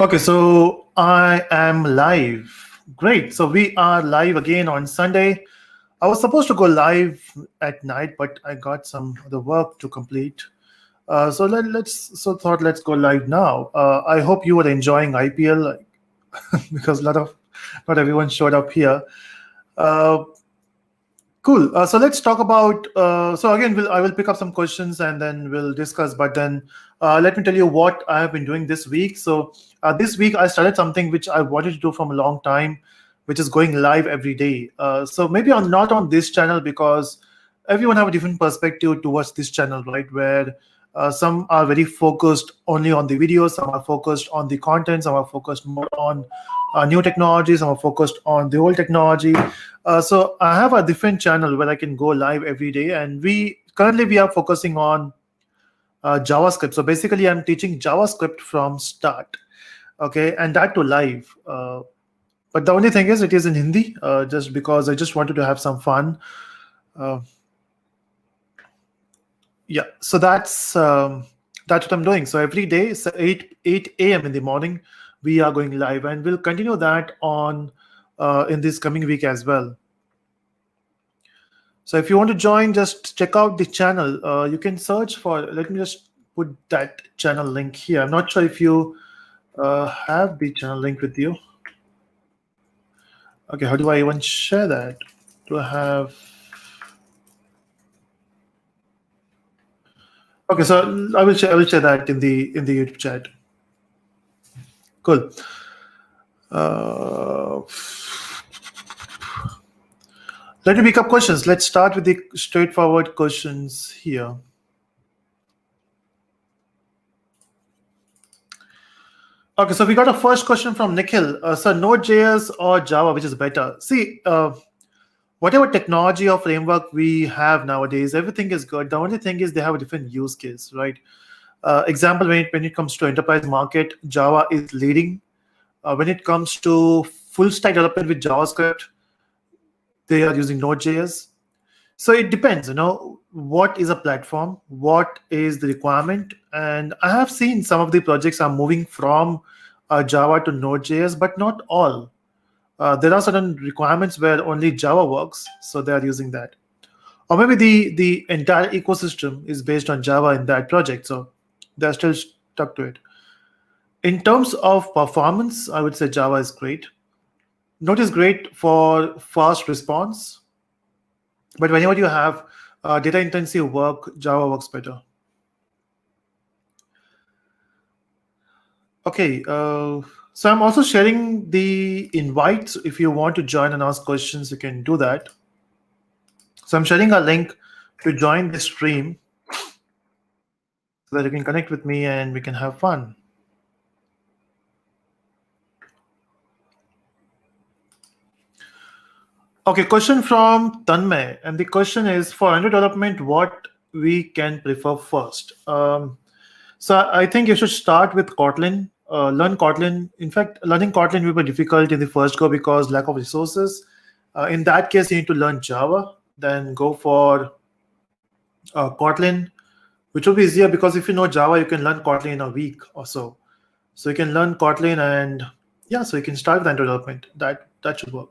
Okay, so I am live. Great. So we are live again on Sunday. I was supposed to go live at night, but I got some other work to complete. So thought let's go live now. I hope you were enjoying IPL because not everyone showed up here. Uh, Cool. So let's talk about. So again, I will pick up some questions and then we'll discuss. But then let me tell you what I have been doing this week. So this week I started something which I wanted to do from a long time, which is going live every day. So maybe on not on this channel because everyone have a different perspective towards this channel, right? Where some are very focused only on the videos, some are focused on the content, some are focused more on new technologies, some are focused on the old technology. So I have a different channel where I can go live every day, and we are focusing on JavaScript. So basically, I'm teaching JavaScript from start, okay, and that to live. But the only thing is, it is in Hindi, just because I just wanted to have some fun. Uh, yeah, so that's what I'm doing. So every day, so 8 a.m. in the morning, we are going live, and we'll continue that on in this coming week as well. So if you want to join, just check out the channel. You can search for. Let me just put that channel link here. I'm not sure if you have the channel link with you. Okay, how do I even share that? Do I have? Okay, so I will share that in the YouTube chat. Cool. Uh, Let me pick up questions. Let's start with the straightforward questions here. Okay, so we got a first question from Nikhil. So Node.js or Java, which is better? See, whatever technology or framework we have nowadays, everything is good. The only thing is they have a different use case, right? Example, when it comes to enterprise market, Java is leading. When it comes to full stack development with JavaScript, they are using Node.js. So it depends, what is a platform, what is the requirement. And I have seen some of the projects are moving from Java to Node.js, but not all. There are certain requirements where only Java works, so they are using that. Or maybe the entire ecosystem is based on Java in that project, so they're still stuck to it. In terms of performance, I would say Java is great. Node is great for fast response, but whenever you have data-intensive work, Java works better. Okay, so I'm also sharing the invites. If you want to join and ask questions, you can do that. So I'm sharing a link to join the stream so that you can connect with me and we can have fun. Okay, question from Tanmay, and the question is, for Android development, what we can prefer first? So I think you should start with Kotlin. Learn Kotlin. In fact, learning Kotlin will be difficult in the first go because lack of resources. In that case, you need to learn Java, then go for Kotlin, which will be easier because if you know Java, you can learn Kotlin in a week or so. So you can learn Kotlin and yeah, so you can start with Android development. That should work.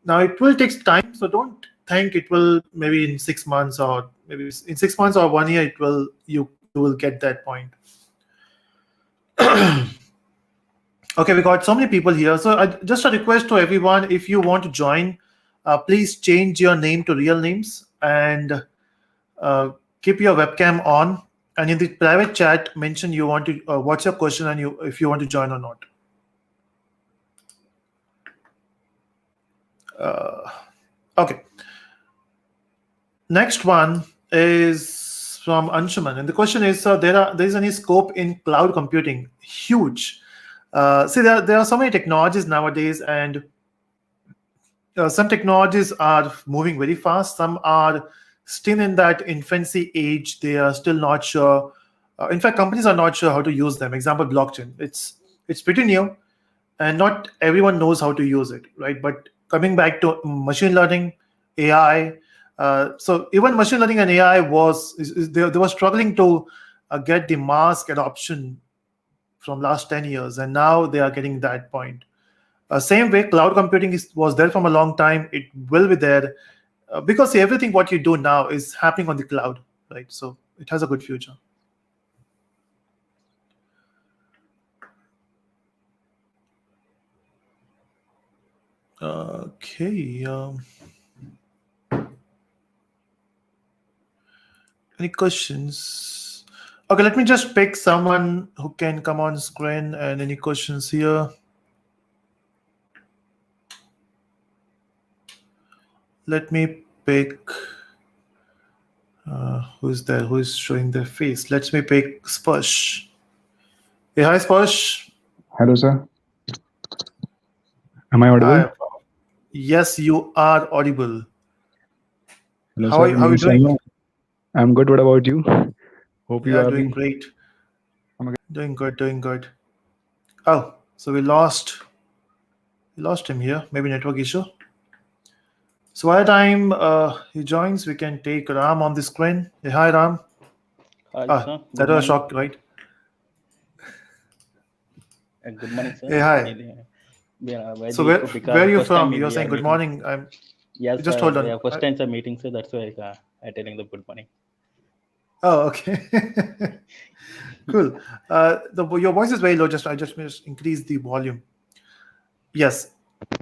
Now it will take time, so don't think it will maybe in 6 months or maybe in 6 months or 1 year you will get that point. Okay, we got so many people here. So just a request to everyone: if you want to join, please change your name to real names and keep your webcam on. And in the private chat, mention you want to what's your question and if you want to join or not. Okay. Next one is from Anshuman, and the question is: so there is any scope in cloud computing? Huge. See, there are so many technologies nowadays, and some technologies are moving very fast. Some are still in that infancy age. They are still not sure. In fact, companies are not sure how to use them. Example, blockchain. It's pretty new, and not everyone knows how to use it, right? But coming back to machine learning, AI. So even machine learning and AI they were struggling to get the mass adoption from last 10 years, and now they are getting that point. Same way, cloud computing was there from a long time. It will be there because see, everything what you do now is happening on the cloud, right? So it has a good future. Okay. Any questions? Okay, let me just pick someone who can come on screen. And any questions here? Let me pick. Who's there? Who is showing their face? Let me pick Sparsh. Hey, hi, Sparsh. Hello, sir. Am I audible? Hi. Yes, you are audible. Hello, How are sir. you, how are you doing? I'm good. What about you? Hope you Yeah, are doing being. great. Doing good, doing good. Oh, so we lost him here. Maybe network issue. So by the time he joins, we can take Ram on the screen. Hey, hi, Ram. Hi, Ah, sir. that Good was a morning. shock, right? Good morning, sir. Hey, hi. Why So the issue? where are Because you first time from? we You're are saying good meeting. morning. Yes, Just hold on. yeah, first time sir meeting, sir. That's why I telling the good morning. Oh, okay. Cool. Your voice is very low. I just increase the volume. Yes.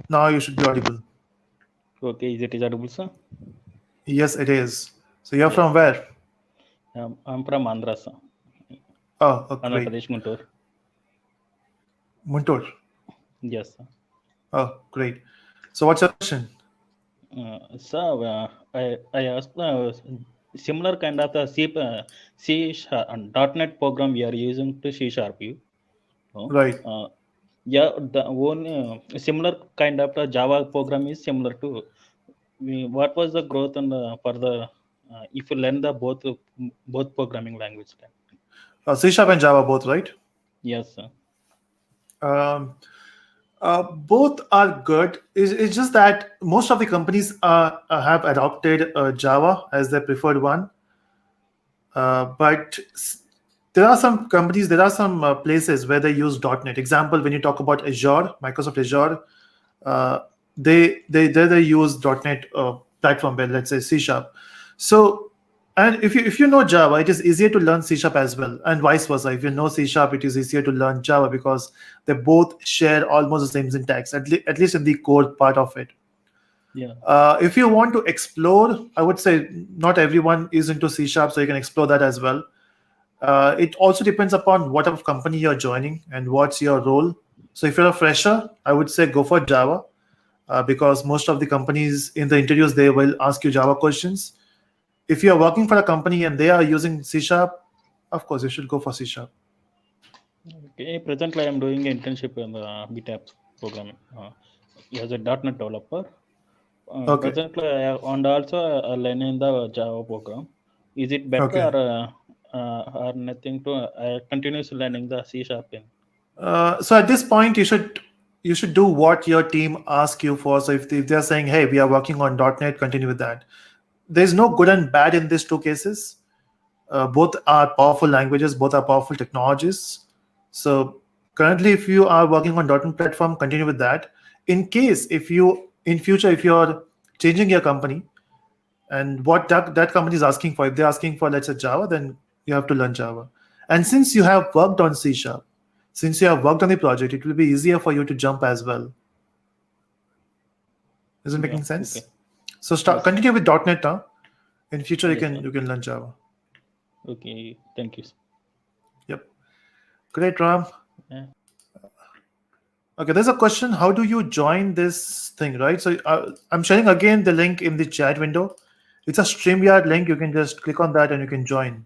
Now you should be audible. Okay, is audible, sir? Yes, it is. So you're Yes. from where? I'm from Andhra, sir. Oh, Andhra great. Pradesh, Guntur. Muntur. Yes, sir. Oh, great. So what's your question? Sir, I asked similar kind of the C .NET program we are using to C sharp. No? Right. Yeah, the one similar kind of the Java program is similar to. What was the growth and for the if you learn the both programming language? C# and Java both, right? Yes, sir. Um, both are good. It's just that most of the companies have adopted Java as their preferred one. But there are some companies, there are some places where they use .NET. Example, when you talk about Azure, Microsoft Azure, uh, they use .NET platform where, let's say, C#. So, and if you know Java, it is easier to learn C# as well, and vice versa. If you know C#, it is easier to learn Java because they both share almost the same syntax, at least in the core part of it. Yeah. If you want to explore, I would say not everyone is into C#, so you can explore that as well. It also depends upon what type of company you're joining and what's your role. So if you're a fresher, I would say go for Java because most of the companies in the interviews they will ask you Java questions. If you're working for a company and they are using C#, of course you should go for C#. Okay. Presently, I'm doing internship in the BTAP programming as a .NET developer. Okay. Presently, and also learning the Java program. Is it better Okay. or nothing to continuously learning the C sharp? So at this point, you should do what your team asks you for. So if they're saying, hey, we are working on .NET, continue with that. There's no good and bad in these two cases. Both are powerful languages, both are powerful technologies. So currently, if you are working on .NET platform, continue with that. In case if you in future if you're changing your company and what that company is asking for, if they're asking for let's say Java, then you have to learn Java. And since you have worked on C#, since you have worked on the project, it will be easier for you to jump as well. Is it making sense? Okay. So Yes, continue with .NET now. In future, yes, you can learn Java. Okay, thank you. Yep. Great, Ram. Yeah. Okay, there's a question. How do you join this thing, right? So I'm sharing again the link in the chat window. It's a StreamYard link. You can just click on that and you can join.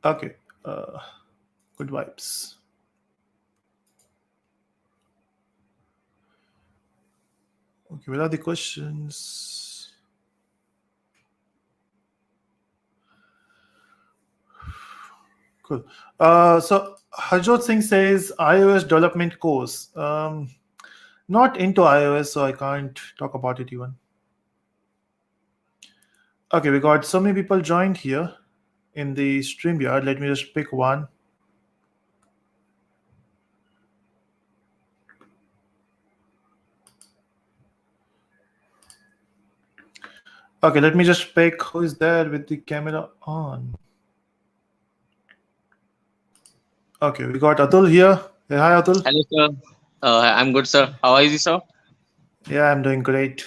Okay. Good vibes. Okay, what are the questions? Cool. So Harjot Singh says iOS development course. Not into iOS, so I can't talk about it even. Okay, we got so many people joined here in the StreamYard. Let me just pick one. Okay, let me just pick who is there with the camera on. Okay, we got Atul here. Hey, hi, Atul. Hello, sir. I'm good, sir. How are you, sir? Yeah, I'm doing great.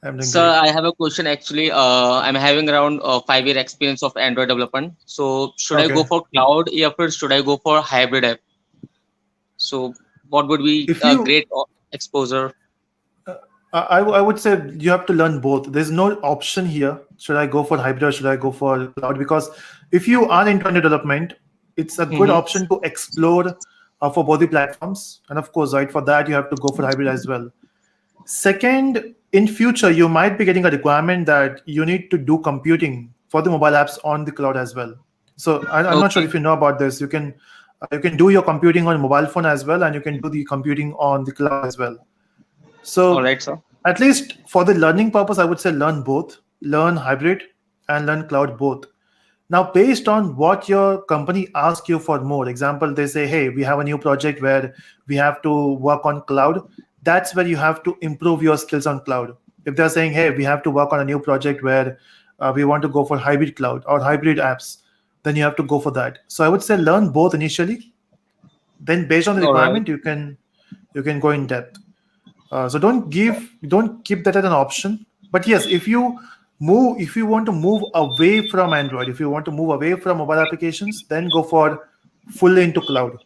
I'm doing Sir, great. I have a question actually. I'm having around 5 year experience of Android development. So, should I go Okay. for cloud app? Should I go for hybrid app? So, what would be If a you great exposure? I would say you have to learn both. There's no option here. Should I go for hybrid or should I go for cloud? Because if you are into Android development, it's a good Mm-hmm. option to explore for both the platforms. And of course, right, for that you have to go for hybrid as well. Second, in future, you might be getting a requirement that you need to do computing for the mobile apps on the cloud as well. So I'm not sure Okay. if you know about this. You can do your computing on mobile phone as well, and you can do the computing on the cloud as well. All So right, sir. at least for the learning purpose, I would say learn both, learn hybrid and learn cloud both. Now, based on what your company asks you for more, example, they say, hey, we have a new project where we have to work on cloud. That's where you have to improve your skills on cloud. If they're saying, hey, we have to work on a new project where we want to go for hybrid cloud or hybrid apps, then you have to go for that. So I would say learn both initially. Then based on the All right. requirement, you can go in depth. So don't keep that as an option. But yes, if you want to move away from Android, if you want to move away from mobile applications, then go for fully into cloud.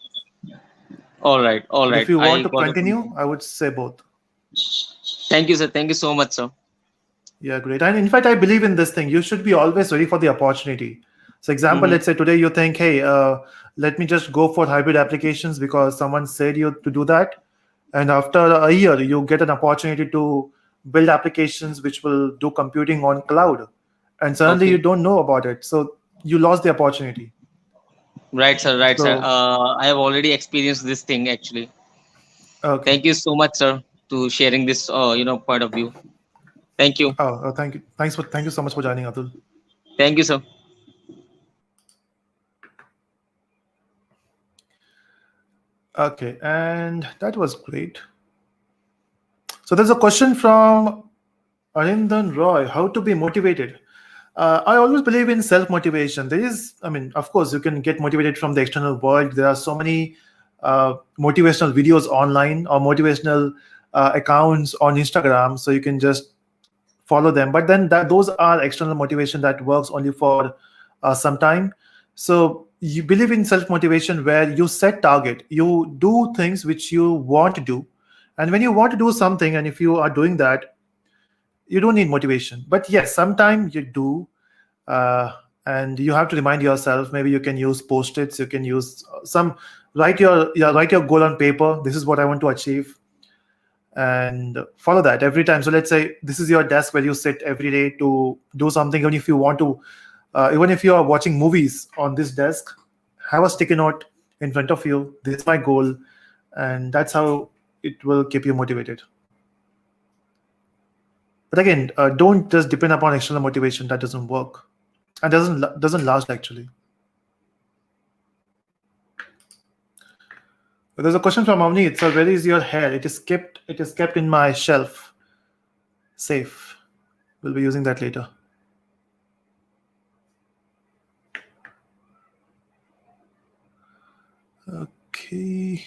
All right. All But if right. you want I to got it. continue, I would say both. Thank you, sir. Thank you so much, sir. Yeah, great. And in fact, I believe in this thing. You should be always ready for the opportunity. So, example, Mm-hmm. let's say today you think, hey, let me just go for hybrid applications because someone said you to do that. And after a year, you get an opportunity to build applications which will do computing on cloud. And suddenly you Okay. don't know about it. So you lost the opportunity. Right, sir. Right, sir. So, I have already experienced this thing actually. okay. Thank you so much, sir, to sharing this, point of view. Thank you. Thank you. Thank you so much for joining, Atul. Thank you, sir. Okay, and that was great. So there's a question from Arindan Roy, how to be motivated. I always believe in self motivation. There is, I mean, of course, you can get motivated from the external world. There are so many motivational videos online or motivational accounts on Instagram, so you can just follow them. But then those are external motivation that works only for some time. So you believe in self motivation where you set target, you do things which you want to do, and when you want to do something, and if you are doing that, you don't need motivation. But yes, sometimes you do, uh, and you have to remind yourself. Maybe you can use post-its. You can use some write your goal on paper. This is what I want to achieve, and follow that every time. So let's say this is your desk where you sit every day to do something. Even if you want to, even if you are watching movies on this desk, have a sticky note in front of you. This is my goal, and that's how it will keep you motivated. But again, don't just depend upon external motivation. That doesn't work and doesn't last actually. There's a question from Avni. It's where is your hair? It is kept in my shelf. Safe. We'll be using that later. Okay.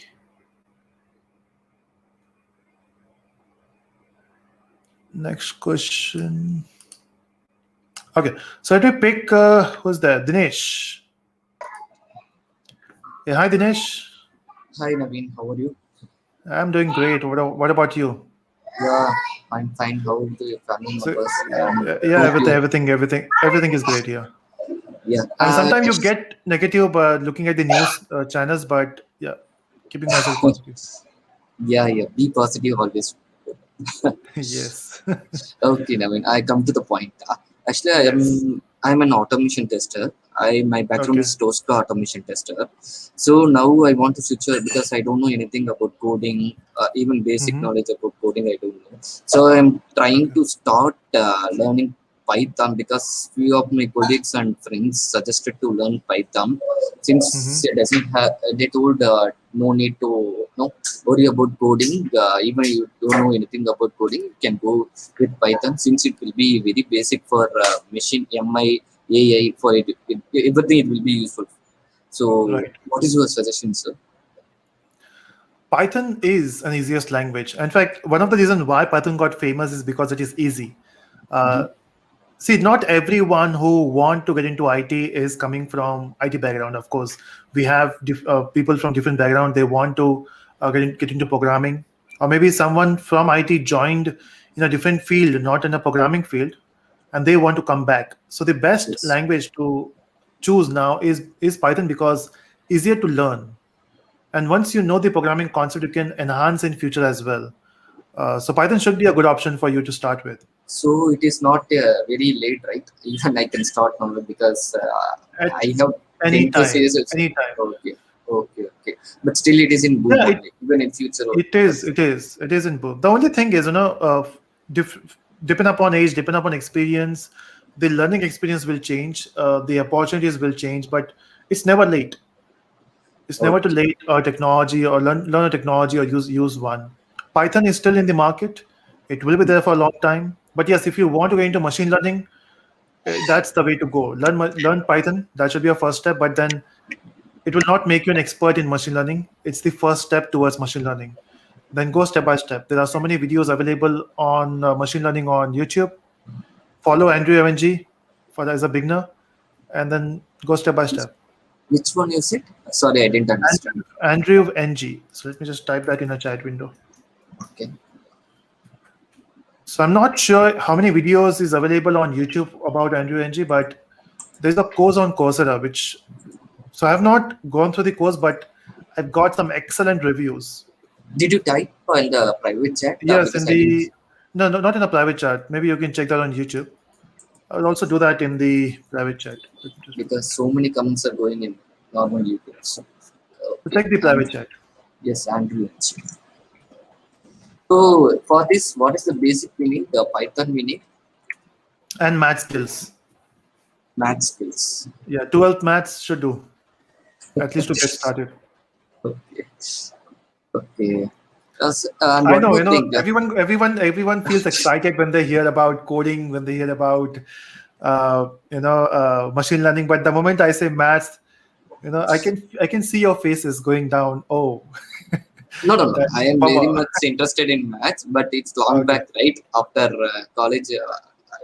Next question. Okay, so let me pick who's there? Dinesh. Yeah, hi Dinesh. Hi Naveen, how are you? I'm doing great. What about you? Yeah, I'm fine. How are your family So members? And yeah, hope you. everything is great here. Yeah, And sometimes you just get negative looking at the news channels, but yeah, keeping myself positive. yeah. Be positive always. Yes. Okay, Naveen. I come to the point. Actually, Yes. I'm an automation tester. My background Okay. is Tosca automation tester. So now I want to switch because I don't know anything about coding, even basic Mm-hmm. knowledge about coding I don't know. So I'm trying Okay. to start learning Python because few of my colleagues and friends suggested to learn Python. Since it doesn't have, they told no need to worry about coding. Even if you don't know anything about coding, you can go with Python since it will be very basic for machine MI, AI for everything. It will be useful. So, Right. what is your suggestion, sir? Python is an easiest language. In fact, one of the reasons why Python got famous is because it is easy. See, not everyone who want to get into IT is coming from IT background. Of course, we have people from different background. They want to get into programming, or maybe someone from IT joined in a different field, not in a programming field, and they want to come back. So the best Yes. language to choose now is Python because easier to learn. And once you know the programming concept, you can enhance in future as well. So Python should be a good option for you to start with. So it is not very late, right? Even I can start now because At I have 10 any plus time, years. anytime. Okay. But still, it is in boom Yeah, only. Even in future. it is in both. The only thing is, depending upon age, depending upon experience, the learning experience will change, the opportunities will change, but it's never late. It's never too late technology or learn a technology or use one. Python is still in the market. It will be there for a long time. But yes, if you want to get into machine learning, that's the way to go. Learn Python. That should be your first step. But then it will not make you an expert in machine learning. It's the first step towards machine learning. Then go step by step. There are so many videos available on machine learning on YouTube. Follow Andrew MNG for as a beginner, and then go step by step. Which one you said? Sorry, I didn't understand. Andrew NG. So let me just type that in a chat window. Okay. So I'm not sure how many videos is available on YouTube about Andrew NG, but there's a course on Coursera, so I have not gone through the course, but I've got some excellent reviews. Did you type in the private chat? Yes, Because I didn't. no, not in a private chat. Maybe you can check that on YouTube. I'll also do that in the private chat. Because so many comments are going in normal YouTube. So, Check the private chat. Yes, Andrew. So for this, what is the basic we need? The Python we need. And math skills. Math skills. Yeah, 12th maths should do. At least to get started. Okay. I know, everyone feels excited when they hear about coding, when they hear about machine learning. But the moment I say maths, I can see your faces going down. Oh, No. I am very much interested in maths, but it's long back, right? After college,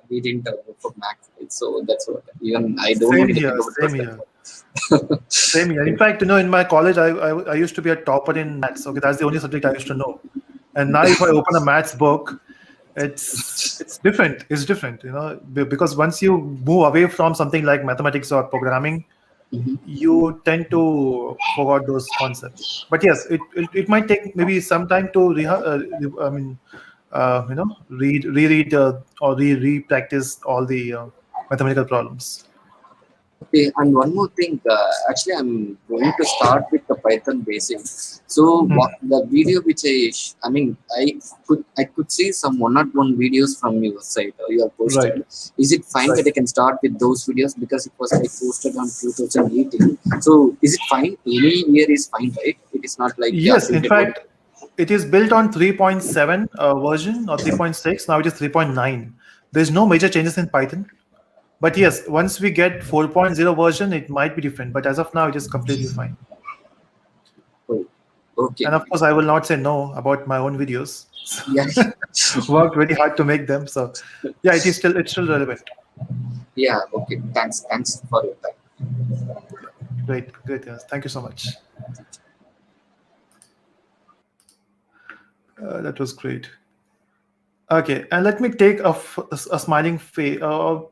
we didn't go for maths, right? So that's what. Even I don't know anything about Same here. In fact, in my college, I used to be a topper in maths. Okay, that's the only subject I used to know. And now, if I open a maths book, it's different. It's different, because once you move away from something like mathematics or programming, you tend to forget those concepts. But yes, it might take maybe some time to reread or re-practice all the mathematical problems. Okay, and one more thing. Actually, I'm going to start with the Python basics. So what the video which I could see some one-on-one videos from your site or your posted. Right. Is it fine that I can start with those videos because it was posted on 2018? So is it fine? Any year is fine, right? It is not like yes. In fact, it is built on 3.7 version or 3.6. Now it is 3.9. There's no major changes in Python. But yes, once we get 4.0 version, it might be different. But as of now, it is completely fine. Oh, okay. And of course, I will not say no about my own videos. So Yeah. worked very hard to make them. So yeah, it's still relevant. Yeah. Okay. Thanks for your time. Great. Yes. Thank you so much. That was great. Okay, and let me take a smiling face.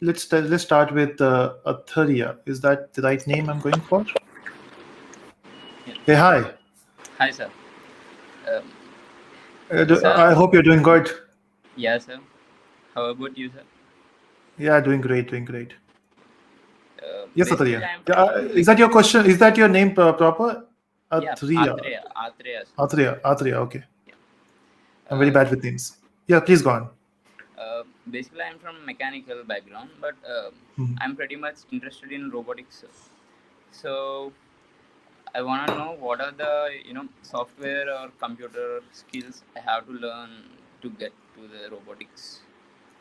Let's start with Atreya. Is that the right name I'm going for? Yeah. Hey, hi. Hi, sir. Sir. I hope you're doing good. Yeah, sir. How about you, sir? Yeah, doing great. Yes, Atreya. Is that your question? Is that your name proper? Atreya. Yeah, Atreya. Okay. Yeah. I'm very bad with names. Yeah, please go on. basically I'm from mechanical background, but Mhm. I'm pretty much interested in robotics. So I want to know what are the software or computer skills I have to learn to get to the robotics,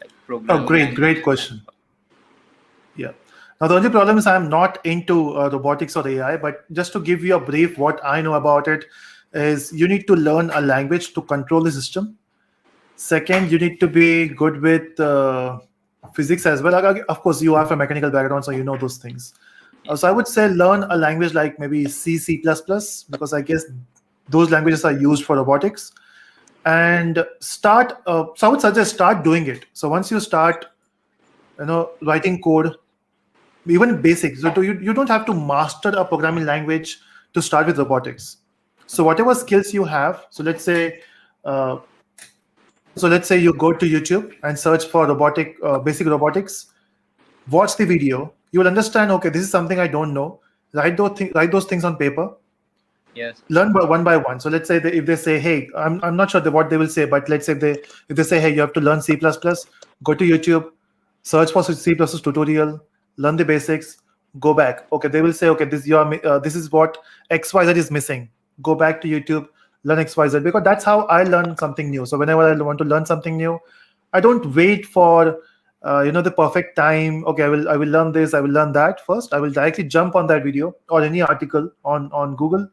like Oh, programming great language. question. Yeah. Now the only problem is I'm not into robotics or AI, but just to give you a brief, what I know about it is you need to learn a language to control the system. Second, you need to be good with physics as well. Of course, you are from mechanical background, so you know those things. Yeah. So I would say learn a language like maybe C, C++, because I guess those languages are used for robotics. And start. So I would suggest start doing it. So once you start, writing code, even basic. So you don't have to master a programming language to start with robotics. So whatever skills you have. Uh, so let's say you go to YouTube and search for basic robotics. Watch the video. You will understand. Okay, this is something I don't know. Write those things on paper. Yes. Learn one by one. So let's say if they say, hey, I'm not sure what they will say, but let's say if they say, hey, you have to learn C++, go to YouTube, search for C++ tutorial, learn the basics, go back. Okay, they will say, okay, this is what XYZ is missing. Go back to YouTube, learn XYZ, because that's how I learn something new. So whenever I want to learn something new, I don't wait for the perfect time. Okay, I will learn this, I will learn that first. I will directly jump on that video or any article on Google,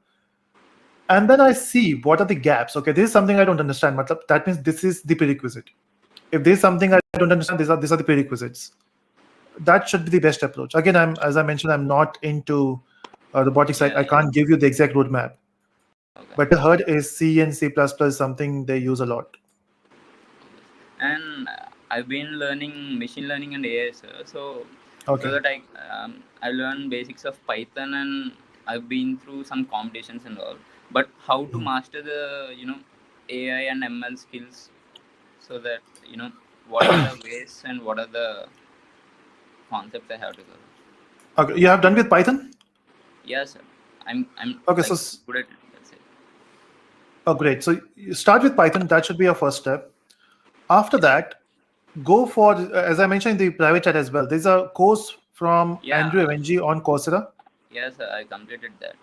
and then I see what are the gaps. Okay, this is something I don't understand. That means this is the prerequisite. If there's something I don't understand, these are the prerequisites. That should be the best approach. Again, as I mentioned, I'm not into robotics. I Yeah. can't give you the exact roadmap. Okay. But I heard is C and C++ something they use a lot. And I've been learning machine learning and AI, sir. So Okay. that I learned basics of Python, and I've been through some competitions and all. But how to master the AI and ML skills, so that what are the ways and what are the concepts I have to go. Okay, you have done with Python? Yes, sir. I'm Okay, like so good at it. That's it. oh great. So you start with Python. That should be your first step. After that, go for, as I mentioned in the private chat as well, there's a course from Yeah. Andrew Evangi on Coursera. Yes, sir, I completed that.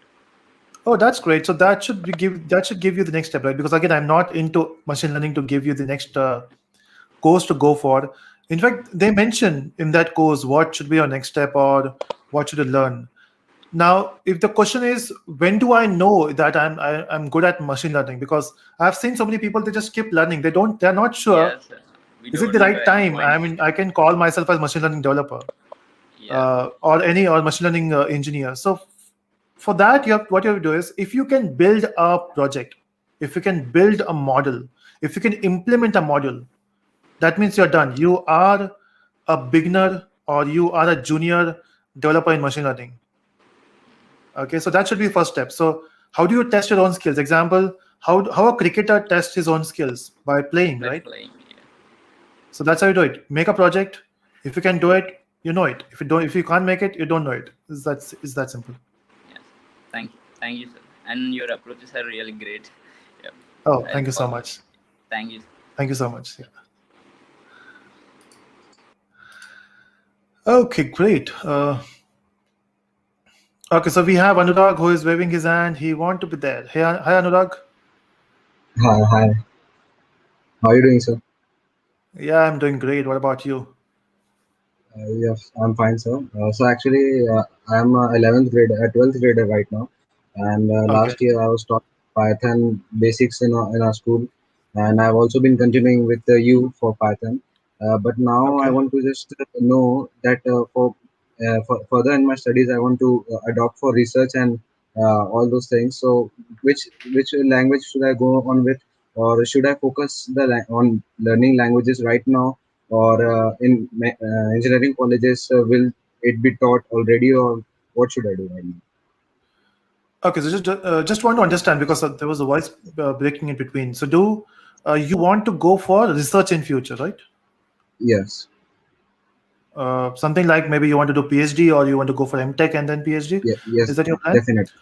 Oh, that's great. So that should give you the next step, right? Because again, I'm not into machine learning to give you the next course to go for. In fact, they mention in that course what should be your next step or what should you learn. Now, if the question is when do I know that I'm good at machine learning? Because I've seen so many people, they just keep learning. They're not sure, Yes, sir. We is it don't the know the right end time? I point. mean, I can call myself as machine learning developer Yeah. or machine learning engineer. So for that, what you have to do is, if you can build a project, if you can build a model, if you can implement a model, that means you're done. You are a beginner or you are a junior developer in machine learning. Okay, so that should be first step. So how do you test your own skills? Example, how a cricketer tests his own skills by playing, By right? playing. Yeah. So that's how you do it. Make a project. If you can do it, you know it. If you can't make it, you don't know it. It's that simple. Yes. Thank you, sir. And your approaches are really great. Yeah. Oh, I'll thank you so follow. much. Thank you. Thank you so much. Yeah. Okay, great. Okay, so we have Anurag who is waving his hand. He want to be there. Hey, hi Anurag. Hi, hi. How are you doing, sir? Yeah, I'm doing great. What about you? Yes, I'm fine, sir. So actually, I'm 11th grade, 12th grader right now, and Okay. last year I was taught Python basics in our school, and I've also been continuing with the U for Python. But now I Okay. want to just know that for further in my studies, I want to adopt for research and all those things. So, which language should I go on with, or should I focus on learning languages right now? Or in engineering colleges, will it be taught already, or what should I do right now? Okay. So just want to understand because there was a voice breaking in between. So do you want to go for research in future, right? Yes. Something like maybe you want to do PhD or you want to go for MTech and then PhD. Yes, Is that your plan? definitely.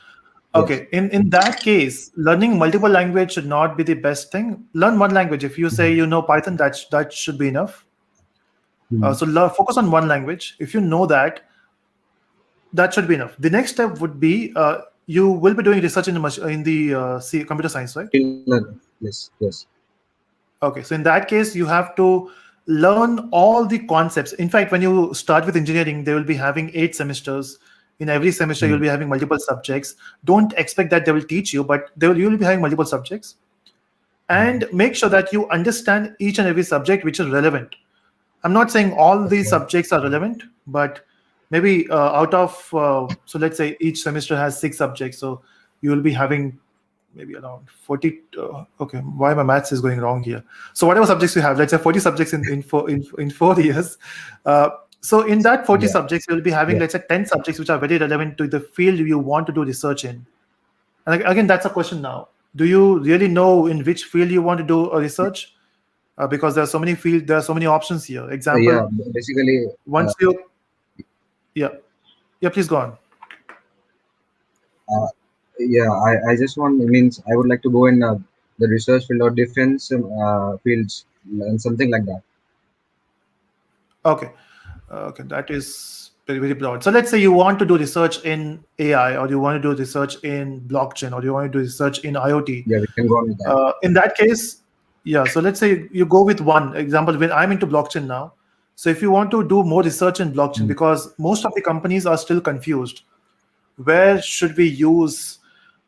Yes. Okay. In that case, learning multiple language should not be the best thing. Learn one language. If you say you know Python, that should be enough. So focus on one language. If you know that, that should be enough. The next step would be you will be doing research in the computer science, right? Yes, yes. Okay, so in that case, you have to learn all the concepts. In fact, when you start with engineering, they will be having 8 semesters. In every semester, you'll be having multiple subjects. Don't expect that they will teach you, but you will be having multiple subjects. And make sure that you understand each and every subject which is relevant. I'm not saying all these subjects are relevant, but maybe so let's say each semester has 6 subjects. So you will be having maybe around 40. Okay, why my maths is going wrong here? So whatever subjects you have, let's say 40 subjects in 4 years. So in that 40 subjects, you'll be having, let's say, 10 subjects which are very relevant to the field you want to do research in. And again, that's a question now. Do you really know in which field you want to do a research? Because there are so many fields, there are so many options here. Example, basically, once you, yeah, please go on. I just means I would like to go in the research field or defense fields and something like that. Okay, that is very, very broad. So let's say you want to do research in AI, or you want to do research in blockchain, or you want to do research in IoT. Yeah, we can go on with that. In that case, so let's say you go with one example. When I'm into blockchain now, so if you want to do more research in blockchain, because most of the companies are still confused, where should we use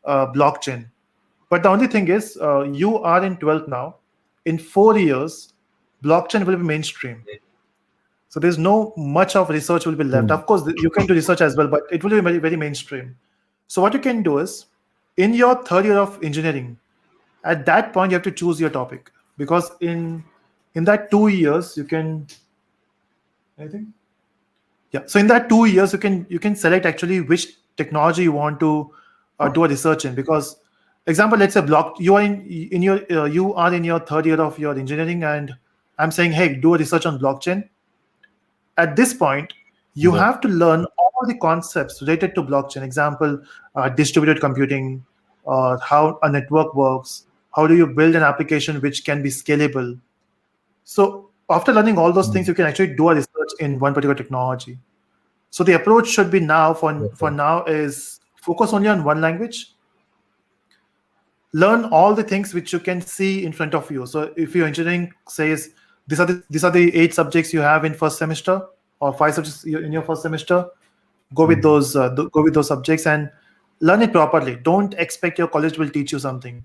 blockchain? But the only thing is, you are in 12th now. In 4 years, blockchain will be mainstream. So there's no much of research will be left. Of course, you can do research as well, but it will be very, very mainstream. So what you can do is, in your 3rd year of engineering, at that point you have to choose your topic, because in that 2 years you can, I think, so in that 2 years you can select actually which technology you want to do a research in. Because example, let's say you are in your 3rd year of your engineering, and I'm saying, hey, do a research on blockchain. At this point, you have to learn all the concepts related to blockchain. Example, distributed computing, or how a network works. How do you build an application which can be scalable? So after learning all those things, you can actually do a research in one particular technology. So the approach should be now for now is focus only on one language. Learn all the things which you can see in front of you. So if your engineering says these are the 8 subjects you have in first semester, or 5 subjects in your first semester, go with those subjects and learn it properly. Don't expect your college will teach you something.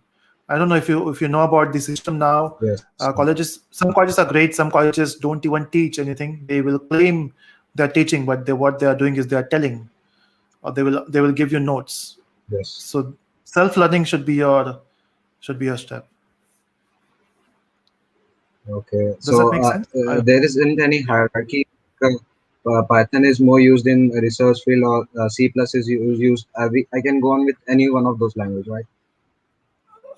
I don't know if you know about the system now. Yes. Some colleges are great, some colleges don't even teach anything. They will claim they're teaching, but what they are doing is they are telling, or they will give you notes. Yes. So self-learning should be your step. Okay. Does that make sense? There isn't any hierarchy. Python is more used in research field, or C+ is used. I can go on with any one of those languages, right?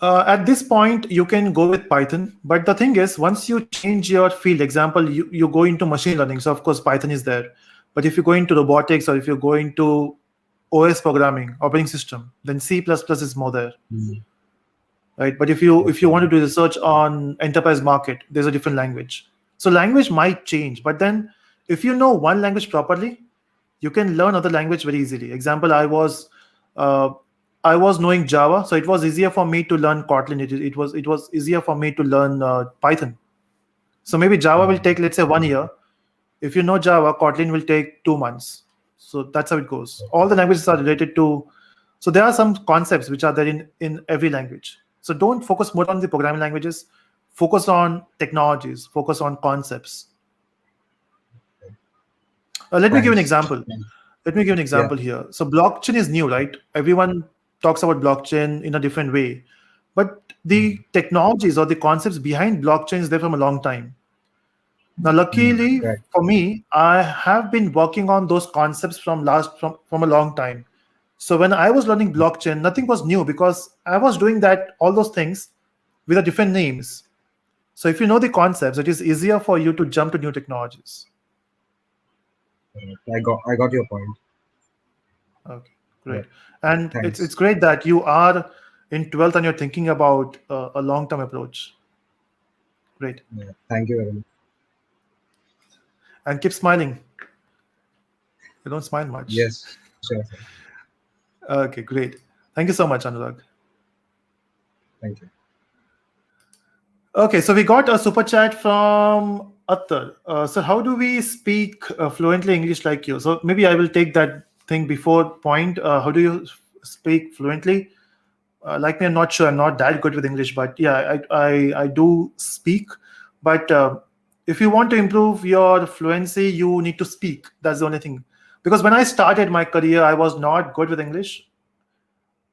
At this point, you can go with Python. But the thing is, once you change your field, example, you go into machine learning. So of course, Python is there. But if you go into robotics, or if you go into OS programming, operating system, then C++ is more there. Right? But if you want to do research on enterprise market, there's a different language. So language might change, but then if you know one language properly, you can learn other language very easily. Example, I was knowing Java, so it was easier for me to learn Kotlin. It was easier for me to learn Python. So maybe Java will take, let's say, 1 year. If you know Java, Kotlin will take 2 months. So that's how it goes. All the languages are related to. So there are some concepts which are there in every language. So don't focus more on the programming languages. Focus on technologies. Focus on concepts. Let me give an example. Here. So blockchain is new, right? Everyone talks about blockchain in a different way. But the technologies or the concepts behind blockchain is there from a long time. Now, luckily for me, I have been working on those concepts from a long time. So when I was learning blockchain, nothing was new, because I was doing all those things with different names. So if you know the concepts, it is easier for you to jump to new technologies. I got your point. Okay, great. And it's great that you are in 12th and you're thinking about a long-term approach. Great. Yeah, thank you very much. and keep smiling. You don't smile much. Yes, sure, sir. Okay, great. Thank you so much, Anurag. Thank you. Okay, so we got a super chat from Attar. So how do we speak fluently English like you? So maybe I will take that thing before point. How do you speak fluently? Like me, I'm not sure. I'm not that good with English, but yeah, I do speak. But if you want to improve your fluency, you need to speak. That's the only thing. Because when I started my career, I was not good with English.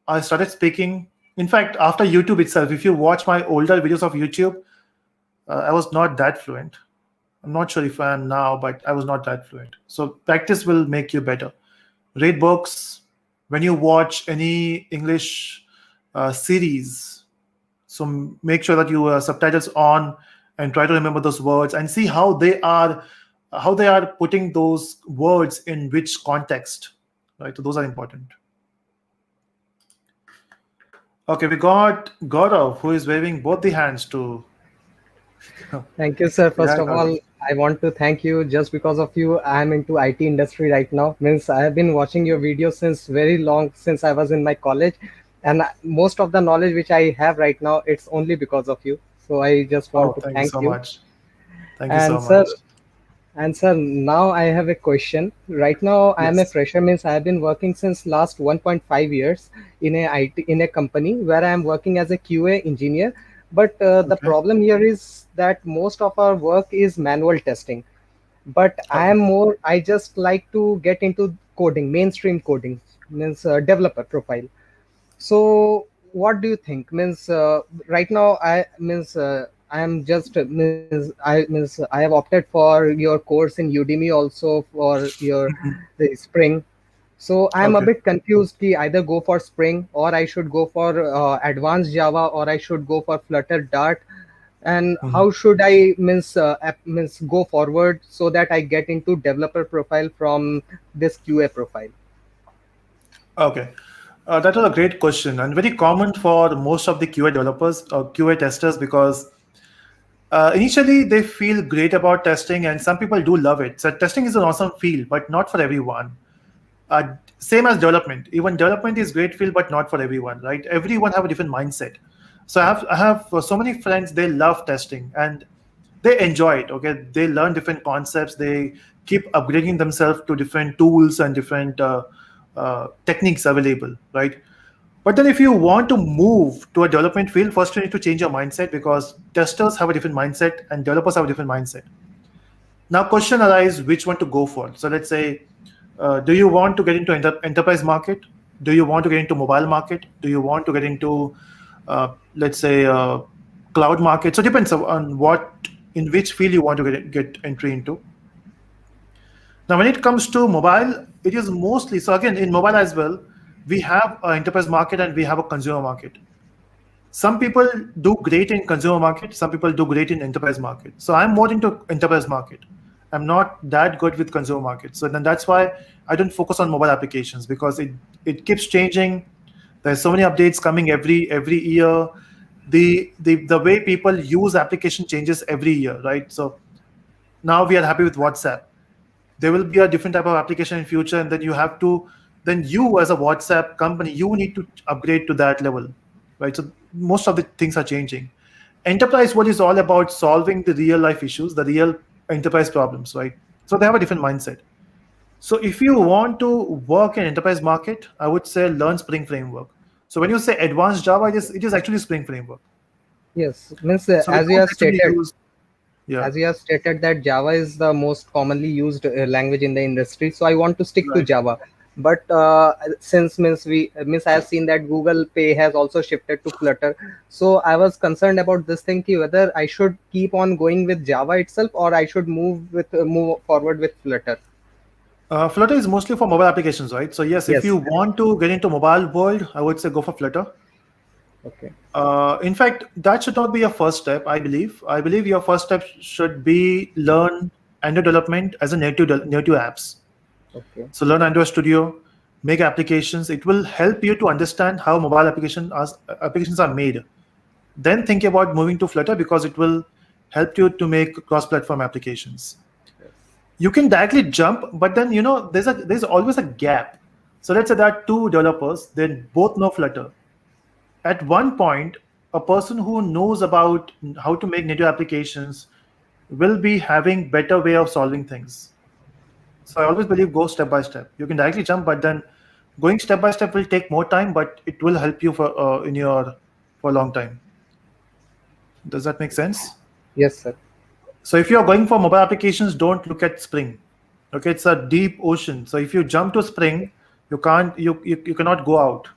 I started speaking. In fact, after YouTube itself, if you watch my older videos of YouTube, I was not that fluent. I'm not sure if I am now, but I was not that fluent. So practice will make you better. Read books. When you watch any English series, so make sure that you subtitles on and try to remember those words and see how they are putting those words in which context. Right. So those are important. Okay, we got Gaurav who is waving both the hands to. Thank you, sir. First Yeah, of Gaurav. all, I want to thank you. Just because of you, I am into IT industry right now. Means I have been watching your videos since very long, since I was in my college, and most of the knowledge which I have right now, it's only because of you. So I just want Oh, to thank you thank so you. much. Thank you so And sir, much. now I have a question. Right now, I am a Yes. fresher. Means I have been working since last 1.5 years in a IT in a company where I am working as a QA engineer. But the Okay. problem here is that most of our work is manual testing. But I Okay. am more. I just like to get into coding, mainstream coding, means developer profile. So what do you think? Means right now I am just I have opted for your course in Udemy also for your Mhm. the Spring. So I am a Okay. bit confused. Ki either go for Spring or I should go for advanced Java or I should go for Flutter Dart. And Mhm. how should I means go forward so that I get into developer profile from this QA profile? Okay. That was a great question and very common for most of the QA developers or QA testers because initially they feel great about testing and some people do love it. So testing is an awesome field, but not for everyone. Same as development. Even development is great field, but not for everyone, right? Everyone have a different mindset. So I have so many friends. They love testing and they enjoy it. Okay, they learn different concepts. They keep upgrading themselves to different tools and different techniques available, right? But then if you want to move to a development field, first you need to change your mindset because testers have a different mindset and developers have a different mindset. Now, question arises which one to go for. So let's say, do you want to get into enterprise market? Do you want to get into mobile market? Do you want to get into, let's say, cloud market? So it depends on in which field you want to get entry into. Now, when it comes to mobile, it is mostly so again in mobile as well. We have an enterprise market and we have a consumer market. Some people do great in consumer market, some people do great in enterprise market. So I'm more into enterprise market. I'm not that good with consumer market. So then that's why I don't focus on mobile applications because it keeps changing. There's so many updates coming every year. The way people use application changes every year, right? So now we are happy with WhatsApp. There will be a different type of application in future, and then you as a WhatsApp company, you need to upgrade to that level, right? So most of the things are changing. Enterprise world is all about solving the real life issues, the real enterprise problems, right? So they have a different mindset. So if you want to work in enterprise market, I would say learn Spring Framework. So when you say advanced Java, it is actually Spring Framework. Yes, means So we don't actually use, yeah, as you have stated that Java is the most commonly used language in the industry. So I want to stick to right. Java. But since means I have seen that Google Pay has also shifted to Flutter. So I was concerned about this thing ki whether I should keep on going with Java itself or I should move forward with Flutter. Flutter is mostly for mobile applications, right? So yes, if you Yes. want to get into mobile world, I would say go for Flutter. Okay. In fact, that should not be your first step. I believe. I believe your first step should be learn Android development as a native apps. Okay. So learn Android Studio, make applications. It will help you to understand how mobile applications are made. Then think about moving to Flutter because it will help you to make cross-platform applications. you can directly jump, but then there's always a gap. So let's say there are two developers, they both know Flutter. At one point, a person who knows about how to make native applications will be having better way of solving things. So I always believe go step by step. You can directly jump, but then going step by step will take more time, but it will help you for a long time. Does that make sense? Yes, sir. So if you're going for mobile applications, don't look at Spring. Okay, it's a deep ocean. So if you jump to Spring, you cannot go out.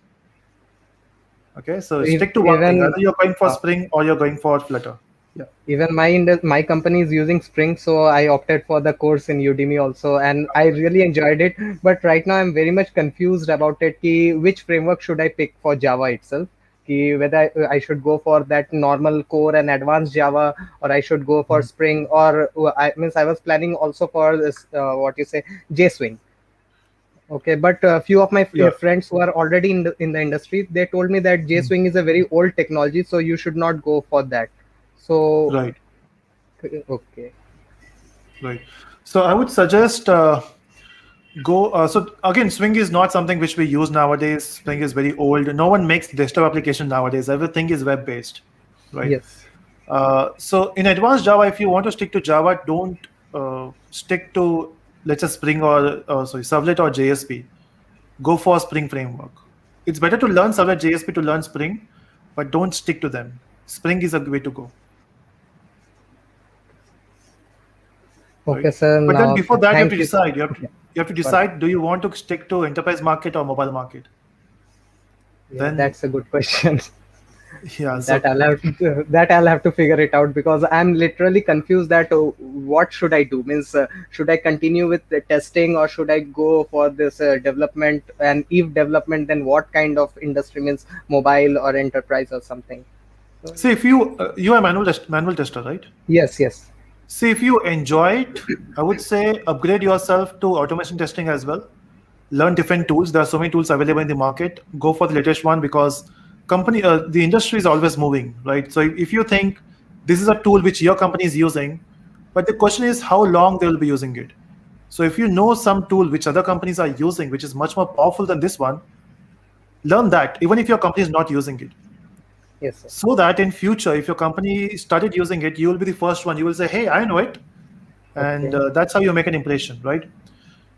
Okay, so stick to one thing. Either you're going for Spring or you're going for Flutter. Yeah. Even my company is using Spring, so I opted for the course in Udemy also, and I really enjoyed it. But right now I'm very much confused about it. Which framework should I pick for Java itself? Whether I should go for that normal core and advanced Java, or I should go for Spring, or I was planning also for this JSwing. Okay, but a few of my friends who are already in the industry, they told me that JSwing is a very old technology, so you should not go for that. So right. Okay. Right. So I would suggest go. So again, Swing is not something which we use nowadays. Swing is very old. No one makes desktop application nowadays. Everything is web based, right? Yes. So in advanced Java, if you want to stick to Java, don't stick to, let's say, Spring or Servlet or JSP. Go for Spring framework. It's better to learn Servlet JSP to learn Spring, but don't stick to them. Spring is a way to go. Okay, right? sir. But then before that, you have to decide. You have to decide: Sorry. do you want to stick to enterprise market or mobile market? Yeah, then that's a good question. Yeah, that I'll have to figure it out, because I'm literally confused that what should I do? Means should I continue with the testing, or should I go for this development? And if development, then what kind of industry? Means mobile or enterprise or something. So, see, if you are a manual tester, right? Yes. See, if you enjoy it, I would say upgrade yourself to automation testing as well. Learn different tools. There are so many tools available in the market. Go for the latest one, because the industry is always moving, right? So if you think this is a tool which your company is using, but the question is how long they will be using it. So if you know some tool which other companies are using, which is much more powerful than this one, learn that, even if your company is not using it. Yes, sir. So that in future, if your company started using it, you will be the first one. You will say, hey, I know it. And that's how you make an impression, right?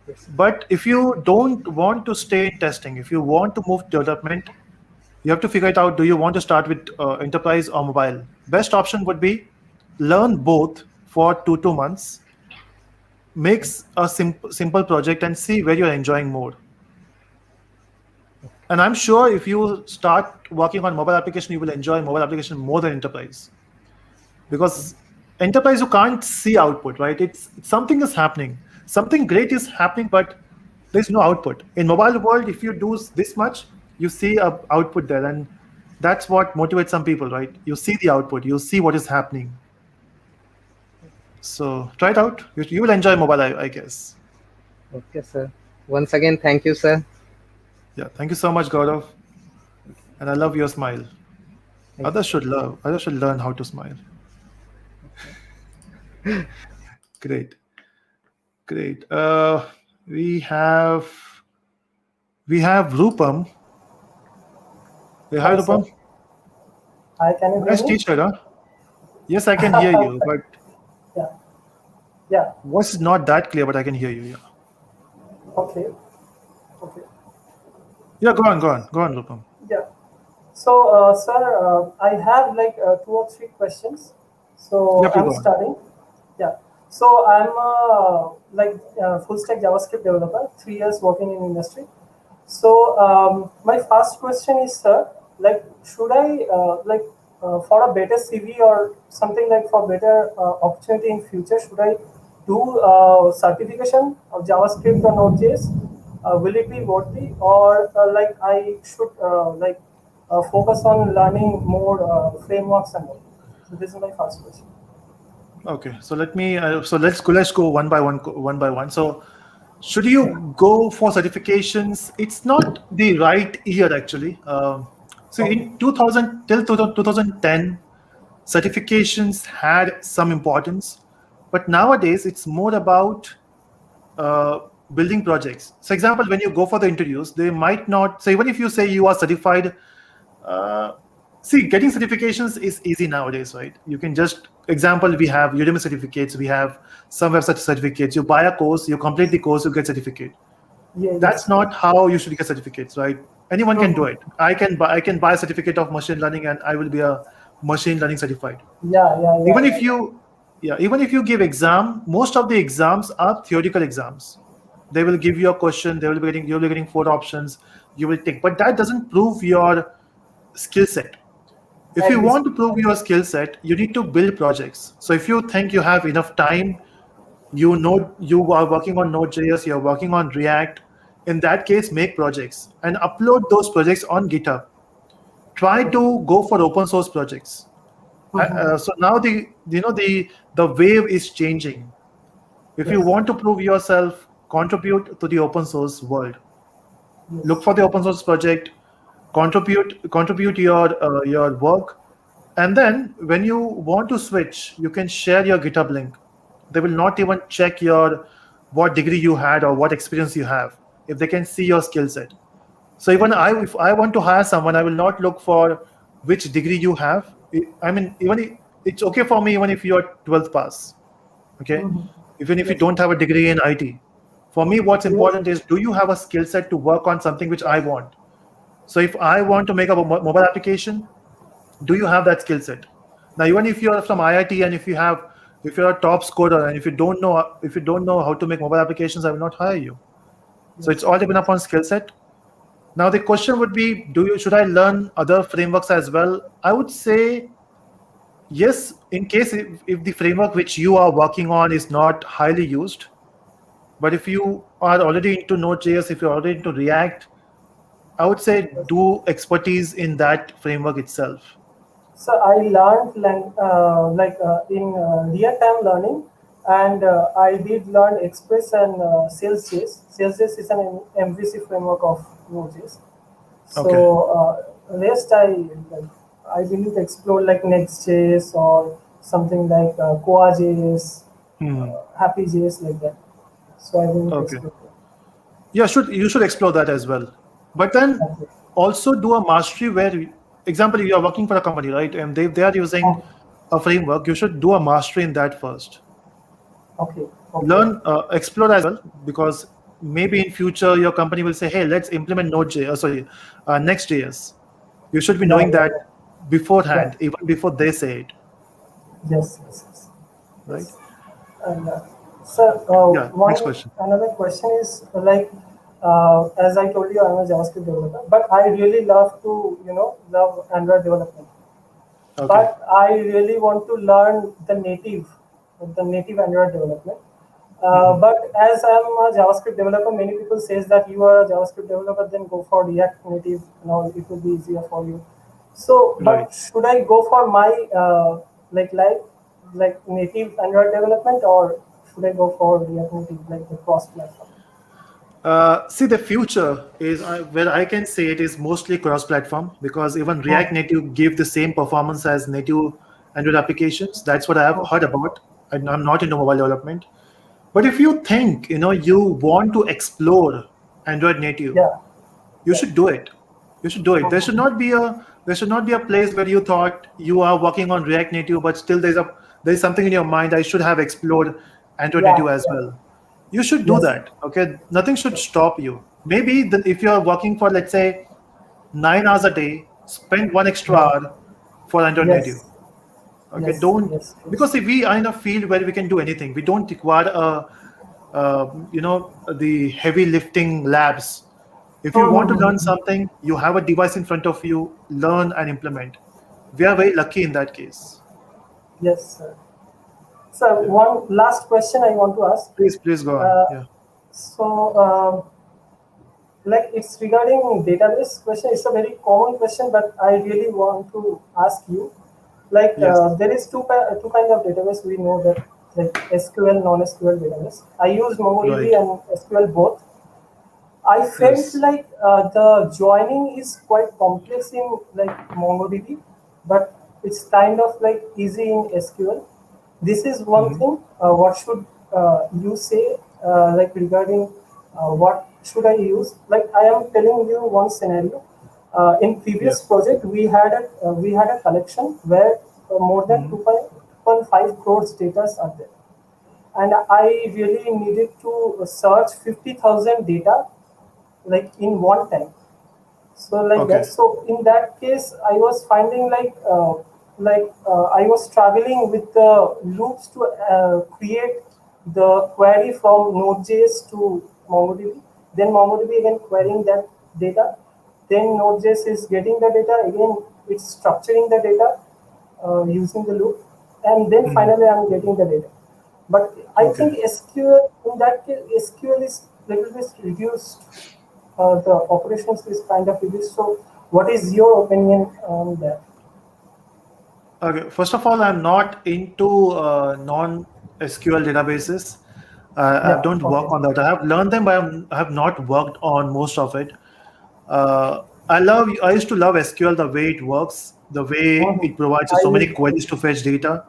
Yes. But if you don't want to stay in testing, if you want to move to development, you have to figure it out. Do you want to start with enterprise or mobile? Best option would be learn both for 2 months, makes a simple project, and see where you're enjoying more. And I'm sure if you start working on mobile application, you will enjoy mobile application more than enterprise. Because enterprise, you can't see output, right? It's something is happening. Something great is happening, but there's no output. In mobile world, if you do this much, you see a output there. And that's what motivates some people, right? You see the output, you see what is happening. So try it out. You will enjoy mobile, I guess. Okay, sir. Once again, thank you, sir. Yeah, thank you so much, Gaurav. And I love your smile. Others should learn how to smile. Great. We have Rupam. Hey, hi, Rupam. Hi, can you hear Nice me? T-shirt, huh? Yes, I can hear you, but yeah. Voice is not that clear, but I can hear you. Yeah. Okay. Yeah, go on, Rupam. Yeah. So, sir, I have like 2 or 3 questions. So Yeah, please I'm go on. starting. Yeah. So I'm full stack JavaScript developer, 3 years working in industry. So my first question is, sir, like, should I for a better CV or something, like for better opportunity in future, should I do certification of JavaScript or Node.js? Will it be worthy, or like I should focus on learning more frameworks and all? So this is my first question. Okay, so let's go one by one. So, should you go for certifications? It's not the right year actually. So in 2000 till 2010, certifications had some importance, but nowadays it's more about building projects. So, example, when you go for the interviews, they might not. So, even if you say you are certified, see, getting certifications is easy nowadays, right? You can just, example, we have Udemy certificates, we have some website certificates. You buy a course, you complete the course, you get certificate. Yeah, That's not how you should get certificates, right? Anyone can do it. I can buy a certificate of machine learning, and I will be a machine learning certified. yeah. Even if you, even if you give exam, most of the exams are theoretical exams. They will give you a question. You'll be getting 4 options. You will take, but that doesn't prove your skill set. If you want to prove your skill set, you need to build projects. So if you think you have enough time, you know you are working on Node.js, you're working on React. In that case, make projects and upload those projects on GitHub. Try to go for open source projects. So now the wave is changing. If you want to prove yourself, contribute to the open source world. Look for the open source project, contribute your work, and then when you want to switch, you can share your GitHub link. They will not even check your what degree you had or what experience you have if they can see your skill set. So even if I want to hire someone, I will not look for which degree you have. I mean, it's okay for me even if you are 12th pass. Okay, even if you don't have a degree in IT. For me, what's important is, do you have a skill set to work on something which I want? So if I want to make a mobile application, do you have that skill set? Now, even if you're from IIT and if you're a top scorer and if you don't know how to make mobile applications, I will not hire you. So it's all dependent upon skill set. Now the question would be, should I learn other frameworks as well? I would say yes, in case if the framework which you are working on is not highly used. But if you are already into Node.js, if you're already into React, I would say do expertise in that framework itself. So I learned in real-time learning, and I did learn Express and Sales.js. Sales.js is an MVC framework of Node.js. So rest I didn't explore like Next.js or something like Koa.js, Happy.js, like that. So I didn't explore that. Yeah, you should explore that as well. But then also do a mastery where, example, you are working for a company, right? And they are using a framework. You should do a mastery in that first. Okay. Learn, explore as well, because maybe in future your company will say, hey, let's implement Next.js. You should be knowing that beforehand, even before they say it. Yes. Right. Yes. And Next question. Another question is as I told you, I'm a JavaScript developer, but I really love Android development. Okay. But I really want to learn the native Android development. But as I'm a JavaScript developer, many people says that you are a JavaScript developer, then go for React Native. Now it will be easier for you. So, but should I go for my native Android development, or should I go for React Native, like the cross-platform? See, the future is where I can say it is mostly cross-platform, because even React Native give the same performance as native Android applications. That's what I have heard about. I'm not into mobile development. But if you think you want to explore Android native, you should do it. You should do it. There should not be a place where you thought you are working on React Native, but still there's something in your mind, I should have explored Android Native as well. You should do that. Okay, nothing should stop you. Maybe if you are working for, let's say, 9 hours a day, spend 1 extra hour for Android Native. Okay, because if we are in a field where we can do anything, we don't require the heavy lifting labs. If you want to learn something, you have a device in front of you, learn and implement. We are very lucky in that case. Yes, sir. So one last question I want to ask. Please go on. So, it's regarding database question. It's a very common question, but I really want to ask you. There is two kind of database. We know that, like SQL, non-SQL database. I used MongoDB and SQL both. I felt like the joining is quite complex in MongoDB, but it's kind of easy in SQL. This is one thing. What should you say like regarding what should I use. Like I am telling you one scenario. In previous project, we had a collection where more than 2.5 crores data are there, and I really needed to search 50,000 data like in one time. So like Okay. that. So in that case, I was finding I was struggling with the loops to create the query from Node.js to MongoDB. Then MongoDB again querying that data. Then Node.js is getting the data again. It's structuring the data using the loop, and then finally I'm getting the data. But I Okay. think SQL in that case, SQL is little bit reduced. The operations is kind of reduced. So, what is your opinion on that? Okay. First of all, I'm not into non-SQL databases. I Yeah. don't work Okay. on that. I have learned them, but I have not worked on most of it. I used to love SQL, the way it works, the way Mhm. it provides you I so many use queries to fetch data,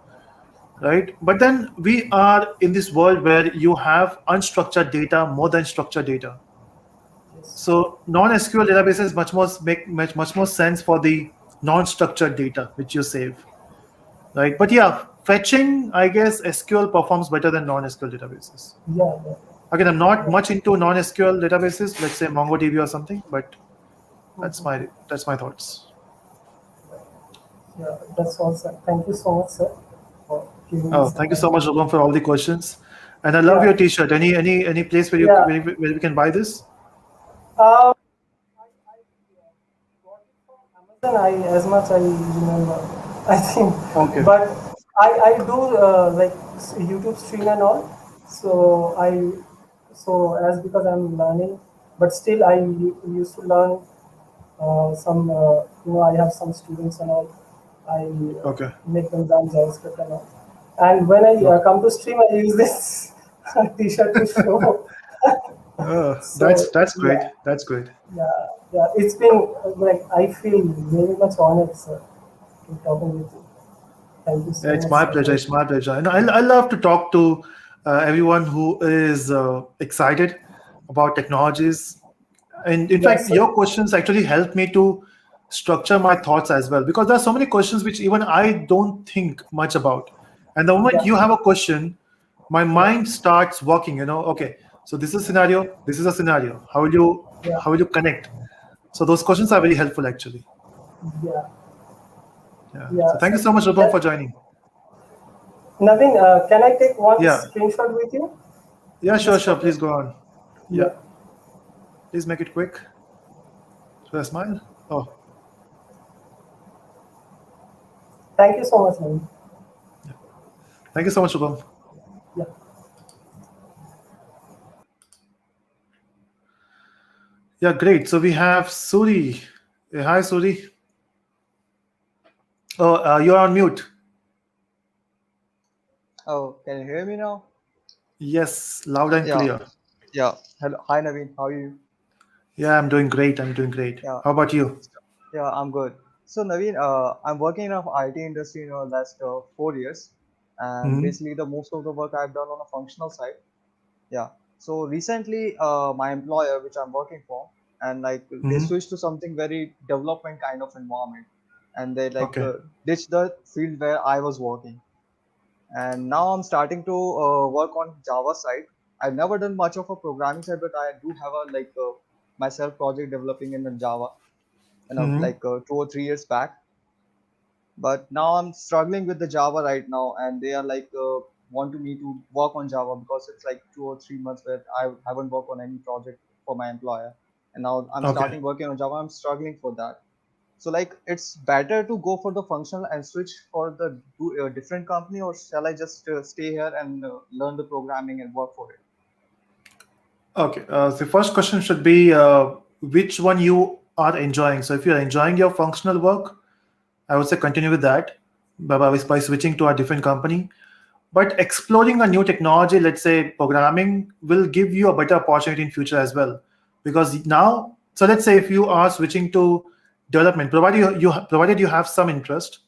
right? But then we are in this world where you have unstructured data more than structured data. yes. So non-SQL databases much more sense for the non-structured data which you save, right? But yeah, fetching, I guess SQL performs better than non-SQL databases. Yeah, yeah, Again, I'm not yeah. much into non-SQL databases, let's say MongoDB or something, but Mhm. that's my thoughts. Yeah, that's all, sir. Thank you so much, sir, for giving me Oh, some thank you time. so much, Raghuram, for all the questions. And I love Yeah, your T-shirt. Any place where yeah. where we can buy this? I got it from Amazon. As much I remember, I think, Okay. but I do like YouTube stream and all. So as because I'm learning, but still used to learn some I have some students and all. I Okay. make them learn JavaScript and all. And when I Okay. come to stream, I use this T-shirt to show. So That's great. yeah, That's great. yeah. It's been like I feel very much honored, sir, to talking with you. Thank you Yeah, so it's much, my sir. pleasure. It's my pleasure. And I love to talk to everyone who is excited about technologies. And in Yes, fact, sir. your questions actually help me to structure my thoughts as well, because there are so many questions which even I don't think much about. And the moment Yeah, you have a question, my yeah, mind starts working. Okay, so this is a scenario. This is a scenario. yeah, How will you connect? So those questions are very helpful actually. yeah, Yeah. So yeah. thank you So so much, Rupam, for joining. Naveen, can I take one Yeah. screenshot with you? Yeah. Sure. Just Sure. for Please that. go on. Yeah. Yeah. Please make it quick. So a smile. Oh, Thank you so much, Naveen. thank you so much, Rupam. Yeah. Yeah. Great. So we have Suri. Hi, Suri. Oh, you're on mute. Oh, can you hear me now? Yes, loud and Yeah, clear. yeah. Hello, hi Naveen, how are you? Yeah, I'm doing great. I'm doing great. Yeah, How about you? yeah, I'm good. So Naveen, I'm working in the IT industry last 4 years, and Hmm. basically the most of the work I've done on a functional side. Yeah. So recently, my employer, which I'm working for, and like they Hmm. switched to something very development kind of environment, and they Okay. ditched the field where I was working. And now I'm starting to work on Java side. I've never done much of a programming side, but I do have a myself project developing in the Java, Hmm. 2 or 3 years back. But now I'm struggling with the Java right now, and they are want me to work on Java because it's like 2 or 3 months where I haven't worked on any project for my employer, and now I'm Okay. starting working on Java. I'm struggling for that. So it's better to go for the functional and switch for the different company, or shall I just stay here and learn the programming and work for it? Okay. The first question should be which one you are enjoying. So if you're enjoying your functional work, I would say continue with that by switching to a different company. But exploring a new technology, let's say programming, will give you a better opportunity in future as well. Because now, so let's say if you are switching to development, provided you have some interest,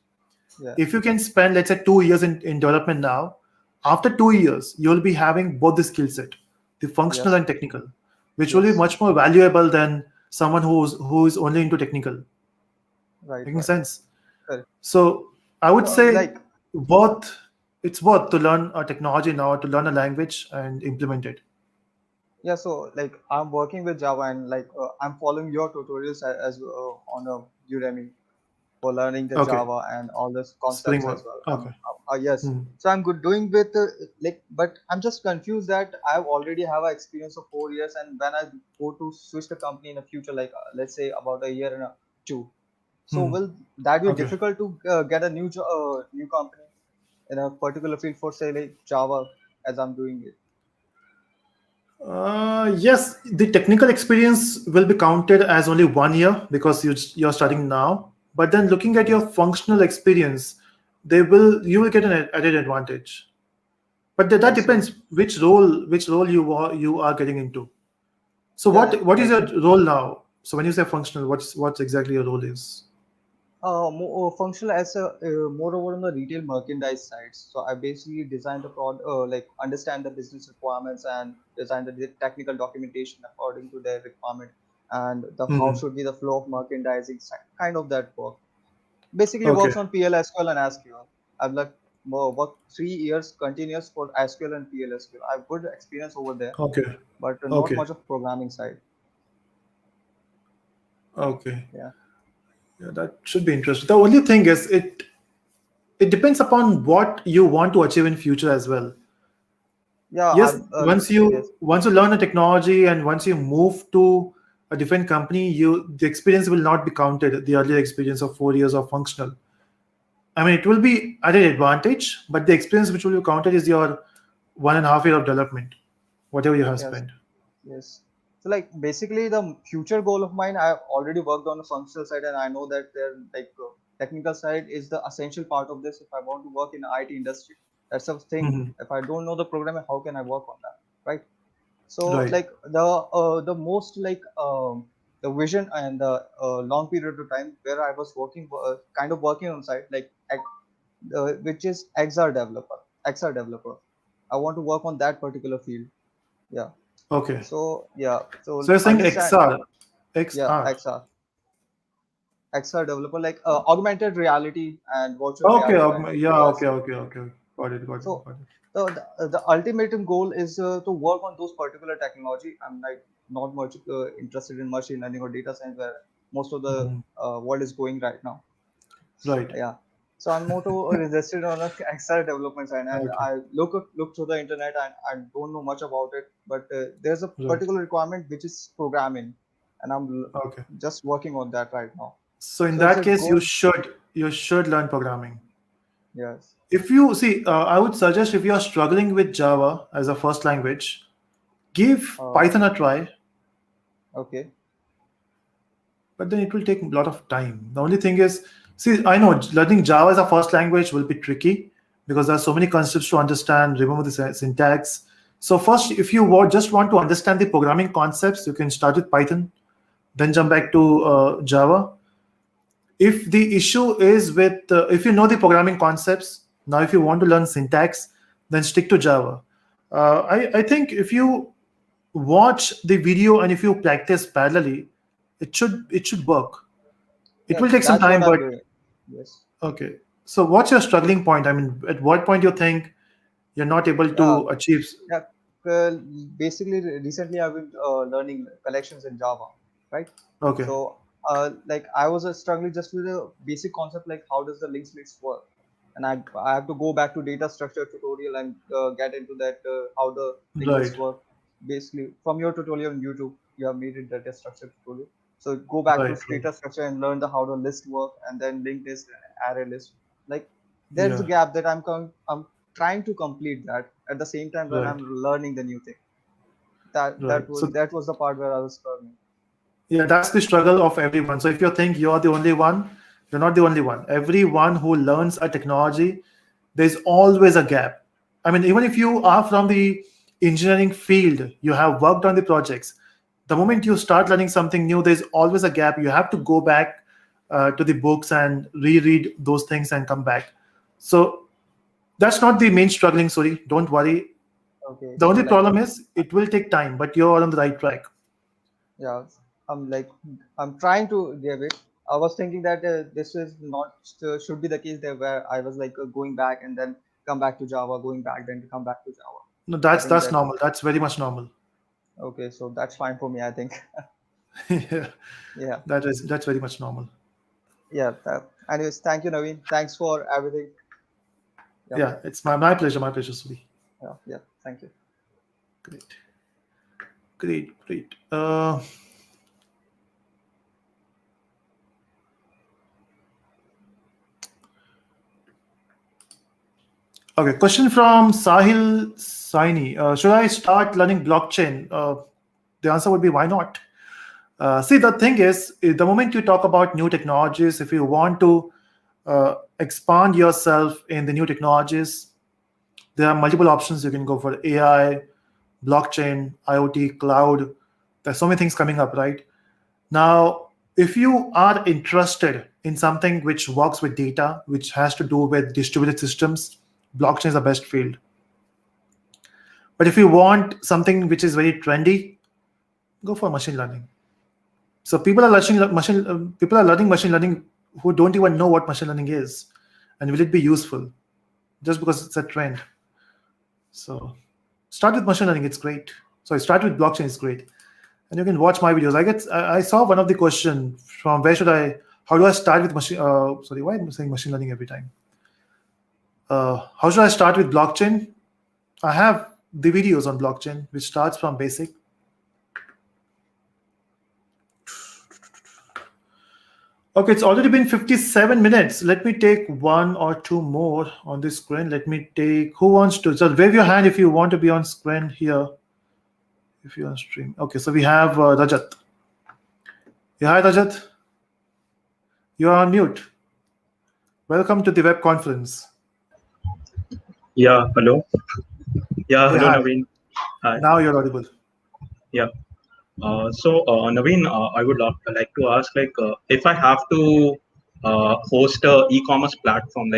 Yeah. if you can spend, let's say, 2 years in development now, after 2 years, you'll be having both the skill set. the functional Yes. and technical, which will be Yes. much more valuable than someone who is only into technical. Right. Making Right. sense? Correct. So I would So say like worth it's worth to learn a technology now, to learn a language and implement it. yeah. So like I'm working with Java and like I'm following your tutorials as on a Udemy for learning the Okay. Java and all those Spring concepts as work. well. Okay. Yes. Hmm. So I'm good doing with like, but I'm just confused that I already have an experience of 4 years, and when I go to switch the company in the future, like let's say about a year and two, so Hmm. will that be Okay. difficult to get a new company in a particular field for say like Java as I'm doing it? Yes, the technical experience will be counted as only 1 year because you're Yeah. starting now. But then looking at your Yes. functional experience, you will get an added advantage. But that So depends which role you are getting into. So yeah, what is like your role now? So when you say functional, what's exactly your role is? more functional as a moreover on the retail merchandise side. So I basically design the product, like understand the business requirements and design the technical documentation according to their requirement, and the how Hmm. should be the flow of merchandising, kind of that work. Basically Okay. works on PL SQL and SQL. I've like worked 3 years continuous for SQL and PL SQL. I have good experience over there, Okay. but not Okay. much of programming side. Okay. Yeah. Yeah, that should be interesting. The only thing is it depends upon what you want to achieve in future as well. Yeah. Yes, I'm yes. once you learn a technology and once you move to a different company, the experience will not be counted, the earlier experience of 4 years of functional. I mean, it will be at an advantage, but the experience which will be counted is your 1.5 year of development, whatever you have Yes. spent. Yes. So like basically the future goal of mine, I've already worked on the functional side and I know that their like technical side is the essential part of this if I want to work in the IT industry. That's the thing. Mhm. If I don't know the programming, how can I work on that? Right. So Right. like the most like the vision and the long period of time where I was working kind of working on site like which is XR developer. I want to work on that particular field. Yeah. Okay. So yeah, So so you're saying understand. XR, Yeah, XR. XR developer like augmented reality and virtual Okay. reality kind of Yeah. AR Okay. stuff. Okay. Okay. Got it. Got it. So Got it. the ultimate goal is to work on those particular technology. I'm like not much interested in machine learning or data science where most of the Mhm. world is going right now. Right. Yeah. So I'm more to resisted on the XR development side, and Okay. I look through the internet and I don't know much about it, but there's a Right. particular requirement which is programming, and I'm Okay. just working on that right now. So in So it's that a case, goal. you should learn programming. Yes. If you see, I would suggest if you are struggling with Java as a first language, give Uh, Python a try, okay. but then it will take a lot of time. The only thing is, see, I know learning Java as a first language will be tricky because there are so many concepts to understand, remember the syntax. So first, if you just want to understand the programming concepts, you can start with Python, then jump back to Java. If the issue is with if you know the programming concepts, now if you want to learn syntax, then stick to Java. I think if you watch the video and if you practice parallelly, it should work. It Yeah, will take some that's what time, I'm but doing. Yes. okay. So what's your struggling point? I mean, at what point you think you're not able Yeah. to achieve? Yeah. Basically, recently I've been learning collections in Java, right? Okay. So, like I was struggling just with the basic concept, like how does the links list work, and I have to go back to data structure tutorial and get into that how the link lists Right. work. Basically, from your tutorial on YouTube, you have made it data structure tutorial. So go back to Right. Right. data structure and learn the how the list work, and then linked list, array list. Like there's a Yeah. gap that I'm trying to complete that at the same time when Right. I'm learning the new thing. That Right. that was So that was the part where I was struggling. yeah, that's the struggle of everyone. So if you think you're the only one, you're not the only one. Everyone who learns a technology, there's always a gap. I mean, even if you are from the engineering field, you have worked on the projects. The moment you start learning something new, there's always a gap. You have to go back to the books and reread those things and come back. So that's not the main struggling, sorry. Don't worry. Okay. The only So like, problem is it will take time, but you're on the right track. yeah, I'm trying to give it. I was thinking that this is not should be the case there where I was like going back and then come back to Java, going back then to come back to Java. No, I think that's that normal. That's very much normal. okay, so that's fine for me. I think. Yeah, Yeah, that's very much normal. yeah. Anyways, thank you, Naveen. Thanks for everything. Yeah, Yeah, it's my pleasure. My pleasure, Suri. yeah. Thank you. Great, great. Okay, question from Sahil Saini. Should I start learning blockchain? The answer would be why not? See, the thing is, the moment you talk about new technologies, if you want to expand yourself in the new technologies, there are multiple options. You can go for AI, blockchain, IoT, cloud. There's so many things coming up, right? Now, if you are interested in something which works with data, which has to do with distributed systems, blockchain is the best field. But if you want something which is very trendy, go for machine learning. So people are learning machine learning who don't even know what machine learning is, and will it be useful, just because it's a trend. So start with machine learning; it's great. So start with blockchain; it's great, and you can watch my videos. I saw one of the question from how do I start with machine? Sorry, why am I saying machine learning every time? How should I start with blockchain? I have the videos on blockchain, which starts from basic. Okay, it's already been 57 minutes. Let me take one or two more on this screen. Let me take, who wants to? So wave your hand if you want to be on screen here. If you're on stream. Okay, so we have Rajat. Yeah, hi Rajat. You are on mute. Welcome to the web conference. Yeah, hello. Yeah, hello, hi. Naveen. Hi. Now you're audible. Yeah. Naveen, I would like to ask, if I have to host a e-commerce platform,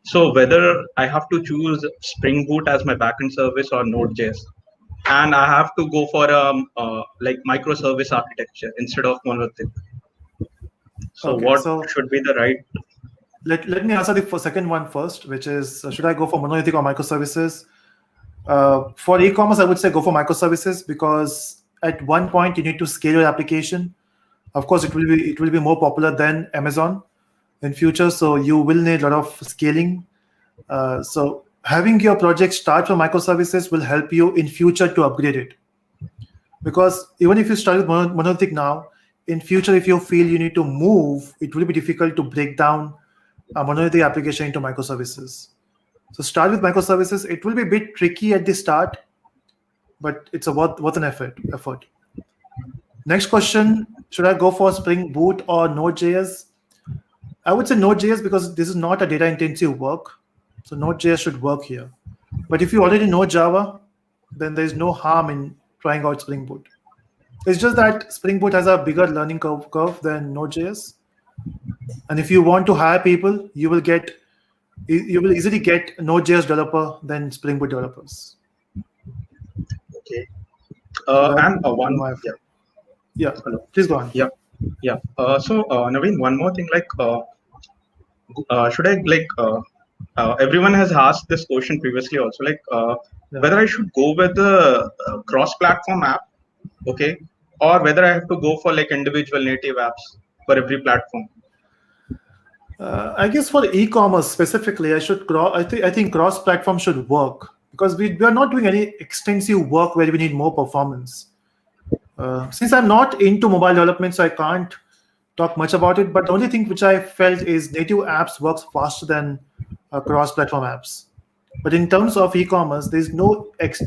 so whether I have to choose Spring Boot as my backend service or Node.js, and I have to go for microservice architecture instead of monolithic. So Okay, what so should be the right? Let me answer the second one first, which is should I go for monolithic or microservices? For e-commerce, I would say go for microservices because at one point you need to scale your application. Of course, it will be more popular than Amazon in future, so you will need a lot of scaling. So having your project start from microservices will help you in future to upgrade it. Because even if you start with monolithic now, in future, if you feel you need to move, it will be difficult to break down a monolithic application into microservices. So start with microservices. It will be a bit tricky at the start, but it's worth an effort. Next question, should I go for Spring Boot or Node.js? I would say Node.js because this is not a data intensive work. So Node.js should work here. But if you already know Java, then there's no harm in trying out Spring Boot. It's just that Spring Boot has a bigger learning curve than Node.js. And if you want to hire people, you will easily get Node.js developer than Spring Boot developers. Okay. One. Yeah. Hello. Please go on. Yeah. Naveen, one more thing, should I everyone has asked this question previously also, whether I should go with the cross-platform app, okay, or whether I have to go for individual native apps for every platform. I guess for e-commerce specifically, I think cross-platform should work because we are not doing any extensive work where we need more performance. Since I'm not into mobile development, so I can't talk much about it. But the only thing which I felt is native apps works faster than cross-platform apps. But in terms of e-commerce,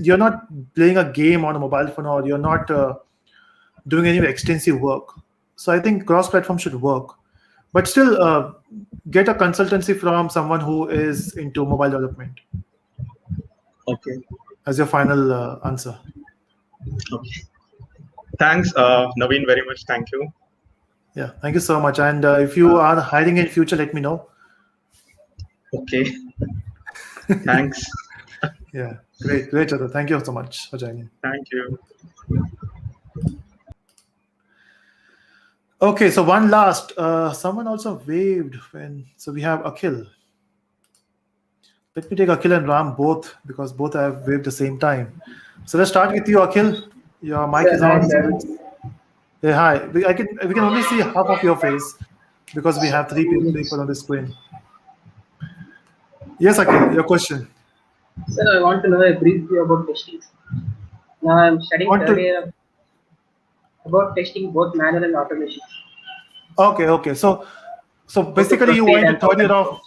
you're not playing a game on a mobile phone, or you're not doing any extensive work. So I think cross-platform should work. But still, get a consultancy from someone who is into mobile development. Okay. As your final answer. Okay. Thanks, Naveen, very much. Thank you. Yeah, thank you so much. And if you are hiring in future, let me know. Okay. Thanks. Yeah. Great, Rajat. Thank you so much for joining. Thank you. Okay, so one last. Someone also waved so we have Akhil. Let me take Akhil and Ram both because both have waved the same time. So let's start with you, Akhil. Your mic is on. Hey, hi. We can only see half of your face because we have three people on the screen. Yes, Akhil, your question. Sir, I want to know a brief view about testing. Now I'm studying third year about testing both manual and automation. Okay. So basically you are into third year of.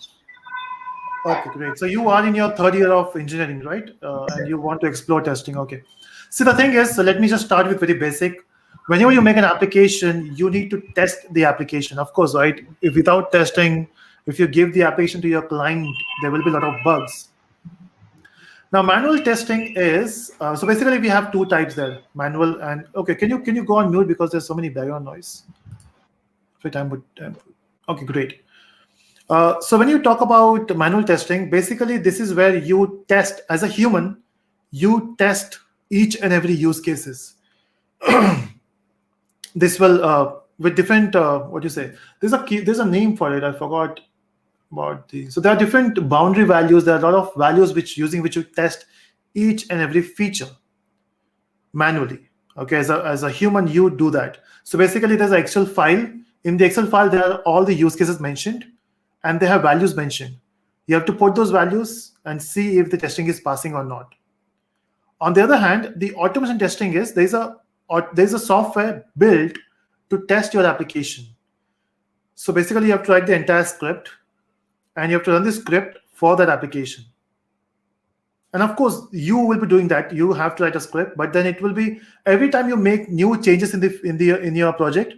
Okay, great. So you are in your third year of engineering, right? And you want to explore testing. Okay. See, the thing is, so let me just start with very basic. Whenever you make an application, you need to test the application, of course, right? If without testing, if you give the application to your client, there will be a lot of bugs. Now, manual testing is so basically we have two types there: manual and okay. Can you go on mute because there's so many background noise? Okay, great. So when you talk about manual testing, basically this is where you test as a human, you test each and every use cases. This will with different what do you say? There's a name for it. I forgot about the. So there are different boundary values. There are a lot of values which you test each and every feature manually. Okay, as a human, you do that. So basically, there's an Excel file. In the Excel file, there are all the use cases mentioned, and they have values mentioned. You have to put those values and see if the testing is passing or not. On the other hand, the automation testing is there's a software built to test your application. So basically, you have to write the entire script, and you have to run the script for that application. And of course, you will be doing that. You have to write a script, but then it will be every time you make new changes in your project,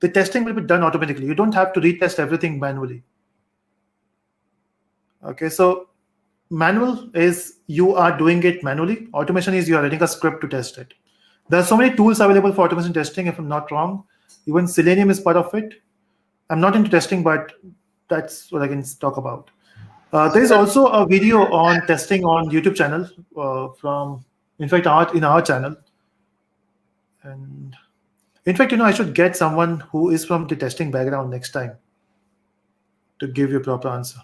the testing will be done automatically. You don't have to retest everything manually. Okay, so manual is you are doing it manually. Automation is you are writing a script to test it. There are so many tools available for automation testing, if I'm not wrong. Even Selenium is part of it. I'm not into testing, but that's what I can talk about. There is also a video on testing on YouTube channel from, in fact, in our channel. And in fact, I should get someone who is from the testing background next time to give you a proper answer.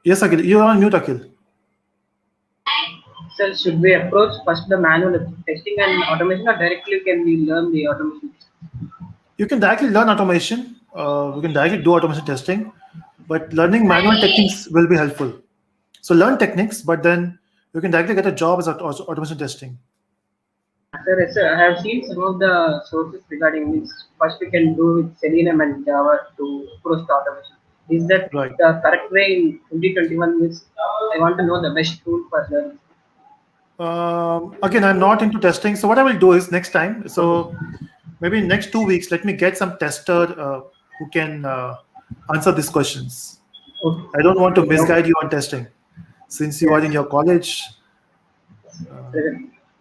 Yes, Akhil, you are on mute, Akhil. Sir, should we approach first the manual testing and automation, or directly can we learn the automation? You can directly learn automation. We can directly do automation testing, but learning manual techniques will be helpful. So learn techniques, but then you can directly get a job as automation testing. Sir, I have seen some of the sources regarding this. First, we can do with Selenium and Java to approach the automation. Is that right? The correct way in 2021? I want to know the best tool for learning. Again, I'm not into testing, so what I will do is next time. So maybe in next 2 weeks, let me get some tester who can answer these questions. Okay. I don't want to misguide you on testing, since you are in your college.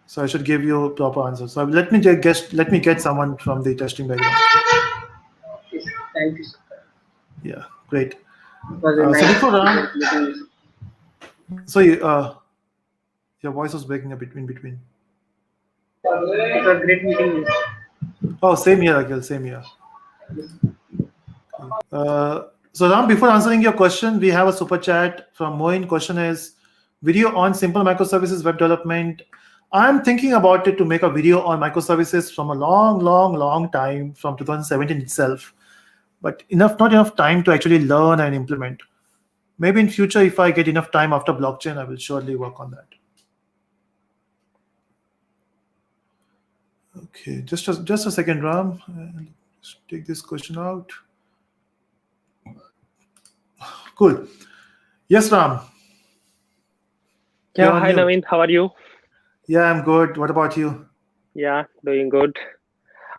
So I should give you proper answers. So let me get someone from the testing background. Yes, thank you, sir. Yeah, great. So before Ram, so your voice was breaking up between. It was a great meeting. Oh, same here, Akhil. Same here. So Ram, before answering your question, we have a super chat from Moin. Question is, video on simple microservices web development. I'm thinking about it to make a video on microservices from a long time, from 2017 itself, but not enough time to actually learn and implement. Maybe in future, if I get enough time after blockchain, I will surely work on that. Okay, just a second, Ram. Let's take this question out. Cool. Yes, Ram. Yeah, hi Naveen, how are you? Yeah, I'm good. What about you? Yeah, doing good.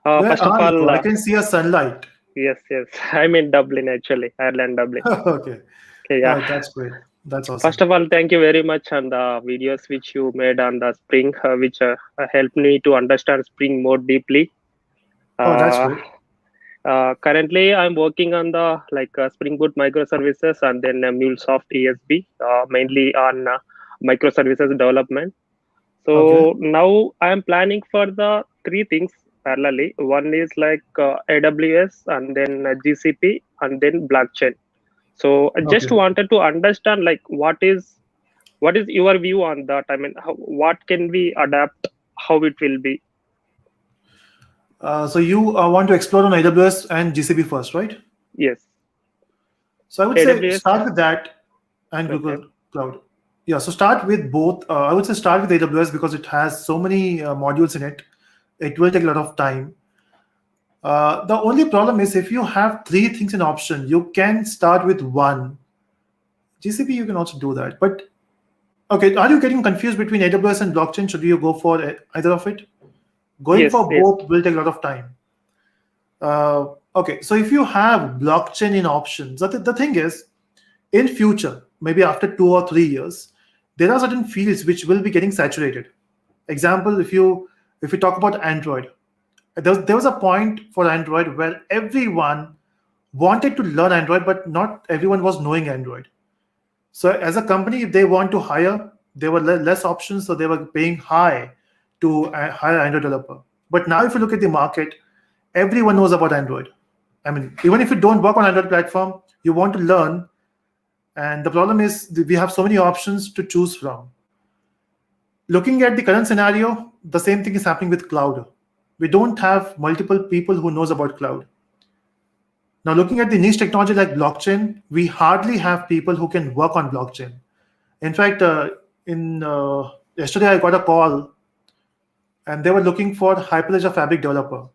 Where first of are all, you? I can see a sunlight. Yes. I'm in Dublin, actually, Ireland, Dublin. Okay, yeah. Oh, that's great. That's awesome. First of all, thank you very much on the videos which you made on the Spring, which helped me to understand Spring more deeply. Oh, that's great. Currently, I'm working on the Spring Boot microservices and then MuleSoft ESB, mainly on microservices development. Okay. So now I'm planning for the three things parallelly. One is AWS and then GCP and then blockchain. So I just Okay. wanted to understand what is your view on that? I mean, what can we adapt? How it will be? So you want to explore on AWS and GCP first, right? Yes, So I would say AWS. start with that and Okay. Google Cloud. Yeah, so start with both. I would say start with AWS because it has so many modules in it. It will take a lot of time. The only problem is if you have three things in option, you can start with one. GCP, you can also do that. But okay, are you getting confused between AWS and blockchain? Should you go for either of it? Going Yes, for yes. both will take a lot of time. Okay, so if you have blockchain in options, the thing is, in future, maybe after 2 or 3 years, there are certain fields which will be getting saturated. Example, if you talk about Android, there was a point for Android where everyone wanted to learn Android, but not everyone was knowing Android. So as a company, if they want to hire, there were less options, so they were paying high to hire Android developer. But now, if you look at the market, everyone knows about Android. I mean, even if you don't work on Android platform, you want to learn, and the problem is we have so many options to choose from. Looking at the current scenario, the same thing is happening with cloud. We don't have multiple people who knows about cloud. Now, looking at the niche technology like blockchain, we hardly have people who can work on blockchain. In fact, yesterday I got a call, and they were looking for Hyperledger Fabric developer.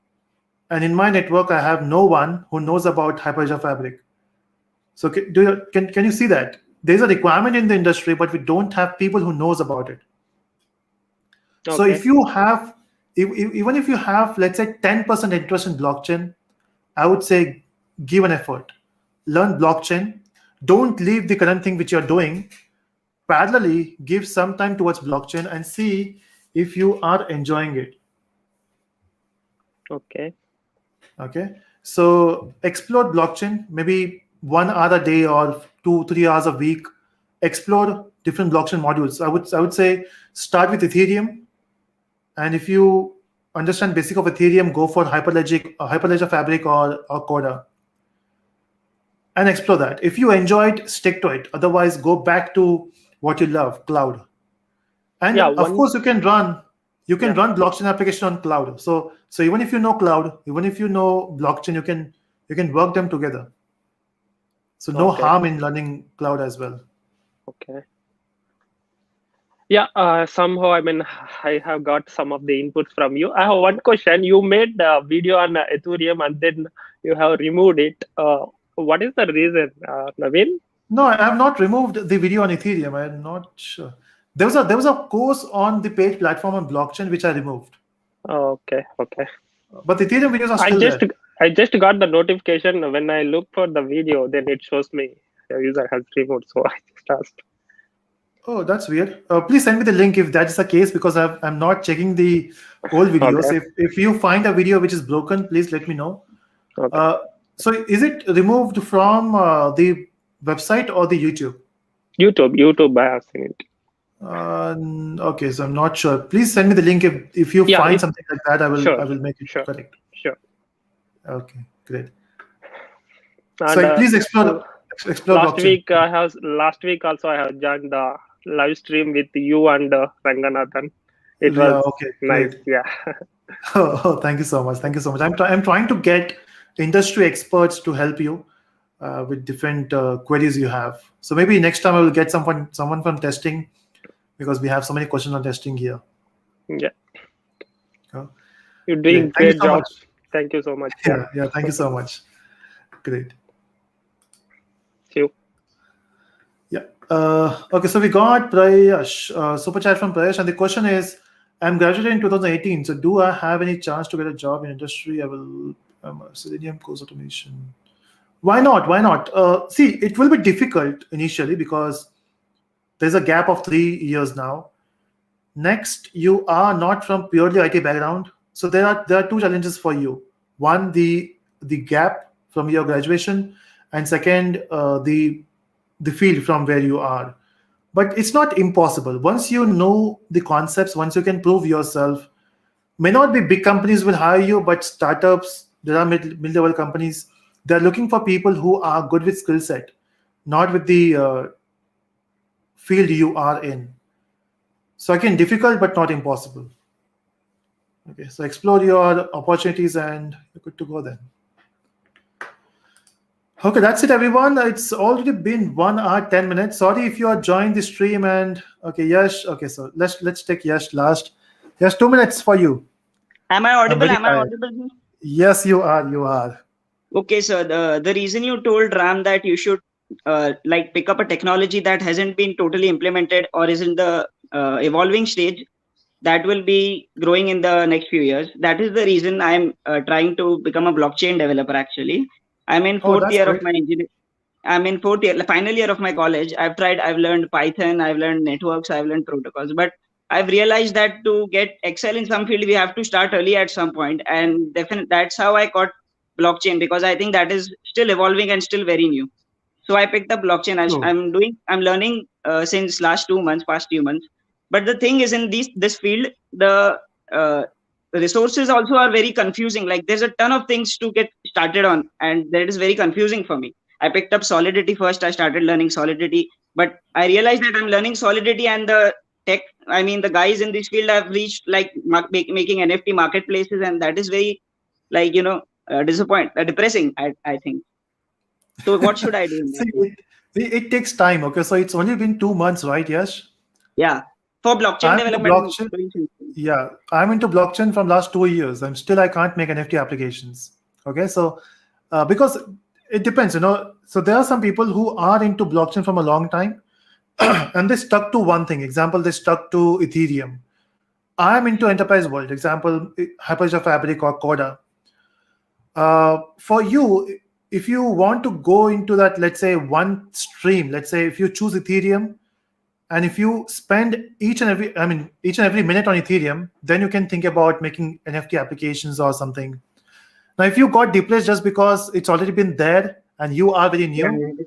And in my network, I have no one who knows about Hyperledger Fabric. So can you see that? There's a requirement in the industry, but we don't have people who knows about it. So Okay. if you have, even if you have, let's say 10% interest in blockchain, I would say give an effort. Learn blockchain. Don't leave the current thing which you're doing. Parallelly, give some time towards blockchain and see if you are enjoying it. Okay. Okay. So explore blockchain, maybe 1 hour a day or 2-3 hours a week. Explore different blockchain modules. I would say start with Ethereum, and if you understand basic of Ethereum, go for Hyperledger Fabric or Corda, and explore that. If you enjoy it, stick to it. Otherwise, go back to what you love, cloud. And Yeah, of course, you can run blockchain application on cloud. So even if you know cloud, even if you know blockchain, you can work them together. So no Okay. harm in learning cloud as well. Okay. Yeah, somehow, I mean, I have got some of the inputs from you. I have one question. You made a video on Ethereum and then you have removed it. What is the reason, Naveen? No, I have not removed the video on Ethereum. I'm not sure. There was a course on the paid platform on blockchain which I removed. Okay, okay. But the Ethereum videos are still there. I just got the notification when I look for the video, then it shows me the user has removed. So I just asked. Oh, that's weird. Please send me the link if that's the case, because I'm not checking the old videos. Okay. If you find a video which is broken, please let me know. Okay. So is it removed from the website or the YouTube? YouTube, I have seen it. Okay, so I'm not sure. Please send me the link if you find something like that. I will make it correct. Sure. Okay, great. And, so please explore last blockchain. Last week also I have joined the live stream with you and Ranganathan. It was nice. Great. Yeah. Oh, thank you so much. Thank you so much. I'm trying to get industry experts to help you with different queries you have. So maybe next time I will get someone from testing, because we have so many questions on testing here. Yeah. Oh. You're doing Thank you great so job. much. Thank you so much. Yeah. Thank you so much. Great. See you. Yeah. Okay, so we got Prayash, super chat from Prayash, and the question is, I'm graduated in 2018, so do I have any chance to get a job in industry? I will Selenium course automation. Why not? See, it will be difficult initially because there's a gap of 3 years now. Next, you are not from purely IT background, so there are two challenges for you. One, the the gap from your graduation, and second, the field from where you are. But it's not impossible. Once you know the concepts, once you can prove yourself, may not be big companies will hire you, but startups, there are mid-level companies, they're looking for people who are good with skill set, not with the field you are in. So again, difficult but not impossible. Okay, so explore your opportunities and you're good to go then. Okay, that's it, everyone. It's already been 1 hour 10 minutes. Sorry if you are joined the stream and okay, Yash. Okay, so let's take Yash last. Yash, 2 minutes for you. Am I I'm audible? very Am I tired. audible? Yes, you are. You are. Okay, so the reason you told Ram that you should like pick up a technology that hasn't been totally implemented or is in the evolving stage, that will be growing in the next few years. That is the reason I'm trying to become a blockchain developer. Actually, I'm in Oh, fourth that's year of great. my engineering. I'm in fourth year, final year of my college. I've learned Python, I've learned networks, I've learned protocols, but I've realized that to get excel in some field, we have to start early at some point, and definitely that's how I got blockchain, because I think that is still evolving and still very new. So I picked up blockchain. True. I'm learning since past 2 months. But the thing is, in this field, the uh, resources also are very confusing. Like there's a ton of things to get started on, and that is very confusing for me. I picked up Solidity first. I started learning Solidity, but I realized that I'm learning Solidity and the tech. I mean, the guys in this field have reached like making NFT marketplaces, and that is very like depressing. I think. So what should I do in that See, case? it takes time. Okay, so it's only been 2 months, right? Yes. Yeah, for blockchain I'm into development. blockchain. Yeah, I'm into blockchain from last 2 years. I can't make NFT applications. Okay, so because it depends, So there are some people who are into blockchain from a long time, and they stuck to one thing. Example, they stuck to Ethereum. I'm into enterprise world. Example, Hyperledger Fabric or Coda. For you, if you want to go into that, let's say one stream, let's say if you choose Ethereum, and if you spend each and every minute on Ethereum, then you can think about making NFT applications or something. Now, if you got depressed just because it's already been there and you are very new,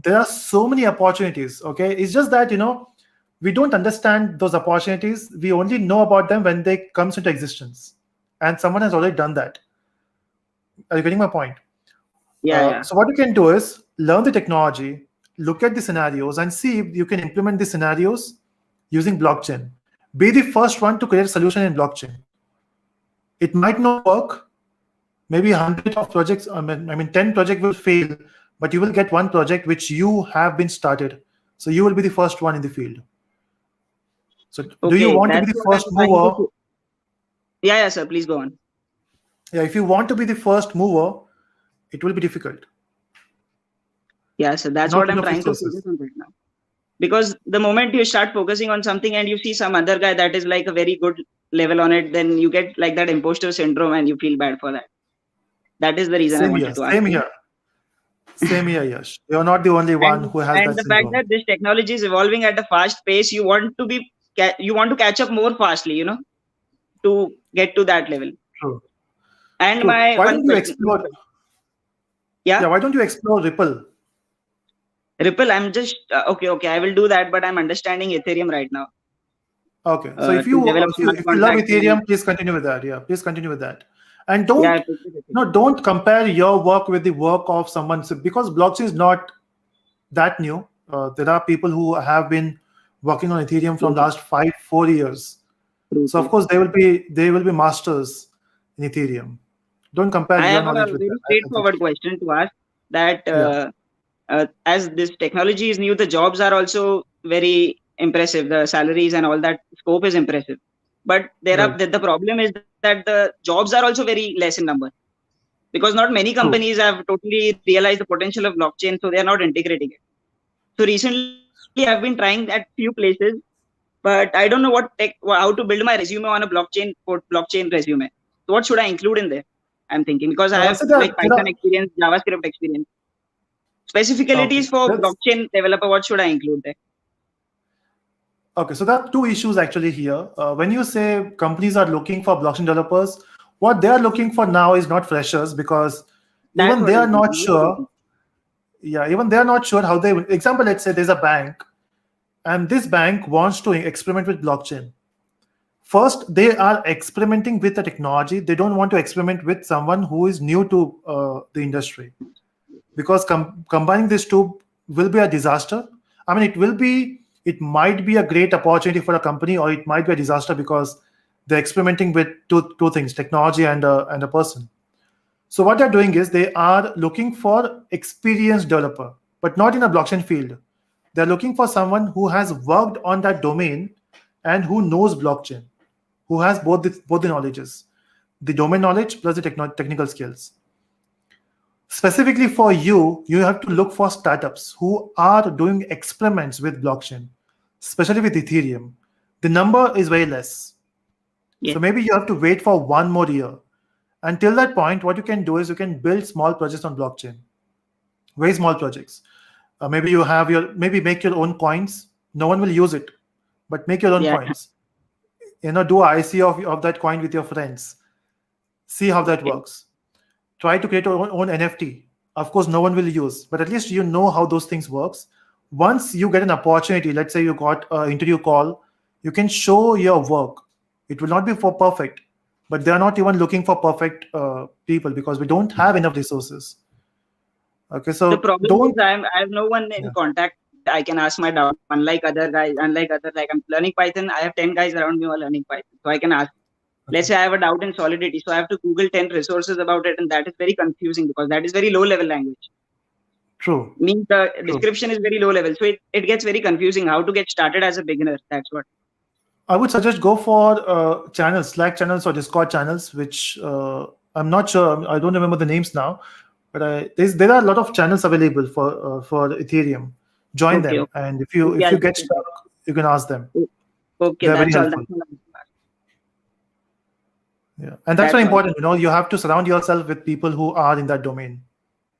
there are so many opportunities. Okay, it's just that we don't understand those opportunities. We only know about them when they comes into existence, and someone has already done that. Are you getting my point? Yeah. So what you can do is learn the technology, look at the scenarios, and see if you can implement the scenarios using blockchain. Be the first one to create a solution in blockchain. It might not work. Maybe 100 of projects, 10 projects will fail, but you will get one project which you have been started. So you will be the first one in the field. So do you want to be the first mover? Yeah, sir. Please go on. Yeah, if you want to be the first mover, it will be difficult. Yeah, so that's what I'm trying to focus on right now. Because the moment you start focusing on something and you see some other guy that is like a very good level on it, then you get like that imposter syndrome and you feel bad for that. That is the reason I wanted to ask. Same here, Yash. You're not the only one who has that syndrome. And the fact that this technology is evolving at a fast pace, you want to catch up more fastly, to get to that level. True. And True. why don't you explore? Yeah. Why don't you explore Ripple? Ripple, I'm just okay. I will do that, but I'm understanding Ethereum right now. Okay, so if you love Ethereum, please continue with that. Yeah, please continue with that, and don't compare your work with the work of someone, because blockchain is not that new. There are people who have been working on Ethereum from last 4 years. So of course they will be masters in Ethereum. Don't compare your knowledge with that. I have a very straightforward question to ask. That as this technology is new, the jobs are also very impressive. The salaries and all that scope is impressive. But the problem is that the jobs are also very less in number, because not many companies have totally realized the potential of blockchain, so they are not integrating it. So recently, I've been trying at few places, but I don't know how to build my resume on a blockchain resume. So what should I include in there? I'm thinking, because I have like Python experience, JavaScript experience. Specificalities for blockchain developer, what should I include there? Okay, so there are two issues actually here. When you say companies are looking for blockchain developers, what they are looking for now is not freshers, because That's even what they are I'm not thinking. sure. Yeah, even they are not sure how they. Example, let's say there's a bank, and this bank wants to experiment with blockchain. First, they are experimenting with the technology. They don't want to experiment with someone who is new to the industry, because combining these two will be a disaster. I mean, it might be a great opportunity for a company, or it might be a disaster because they're experimenting with two things: technology and a person. So what they're doing is they are looking for experienced developer, but not in a blockchain field. They're looking for someone who has worked on that domain and who knows blockchain, who has both the knowledges, the domain knowledge plus the technical skills. Specifically for you, you have to look for startups who are doing experiments with blockchain, especially with Ethereum. The number is very less. Yeah. So maybe you have to wait for 1 more year. Until that point, what you can do is you can build small projects on blockchain, very small projects. Maybe you have maybe make your own coins. No one will use it, but make your own Yeah. coins. Do a IC of that coin with your friends. See how that works. Try to create your own NFT. Of course, no one will use, but at least you know how those things works. Once you get an opportunity, let's say you got an interview call, you can show your work. It will not be for perfect, but they are not even looking for perfect people because we don't have enough resources. Okay, so The problem don't. is I have no one in contact. I can ask my doubt. Unlike other guys, like I'm learning Python, I have 10 guys around me who are learning Python, so I can ask. Let's say I have a doubt in Solidity, so I have to Google 10 resources about it, and that is very confusing because that is very low level language. True. Means the description is very low level, so it gets very confusing how to get started as a beginner. That's what I would suggest go for channels, Slack channels or Discord channels, which I'm not sure. I don't remember the names now, but there are a lot of channels available for Ethereum. Join Okay, them, okay. and if you I'll get check it stuck, you can ask them. Okay, They're very that's all. helpful. Yeah, and that's very important. You have to surround yourself with people who are in that domain.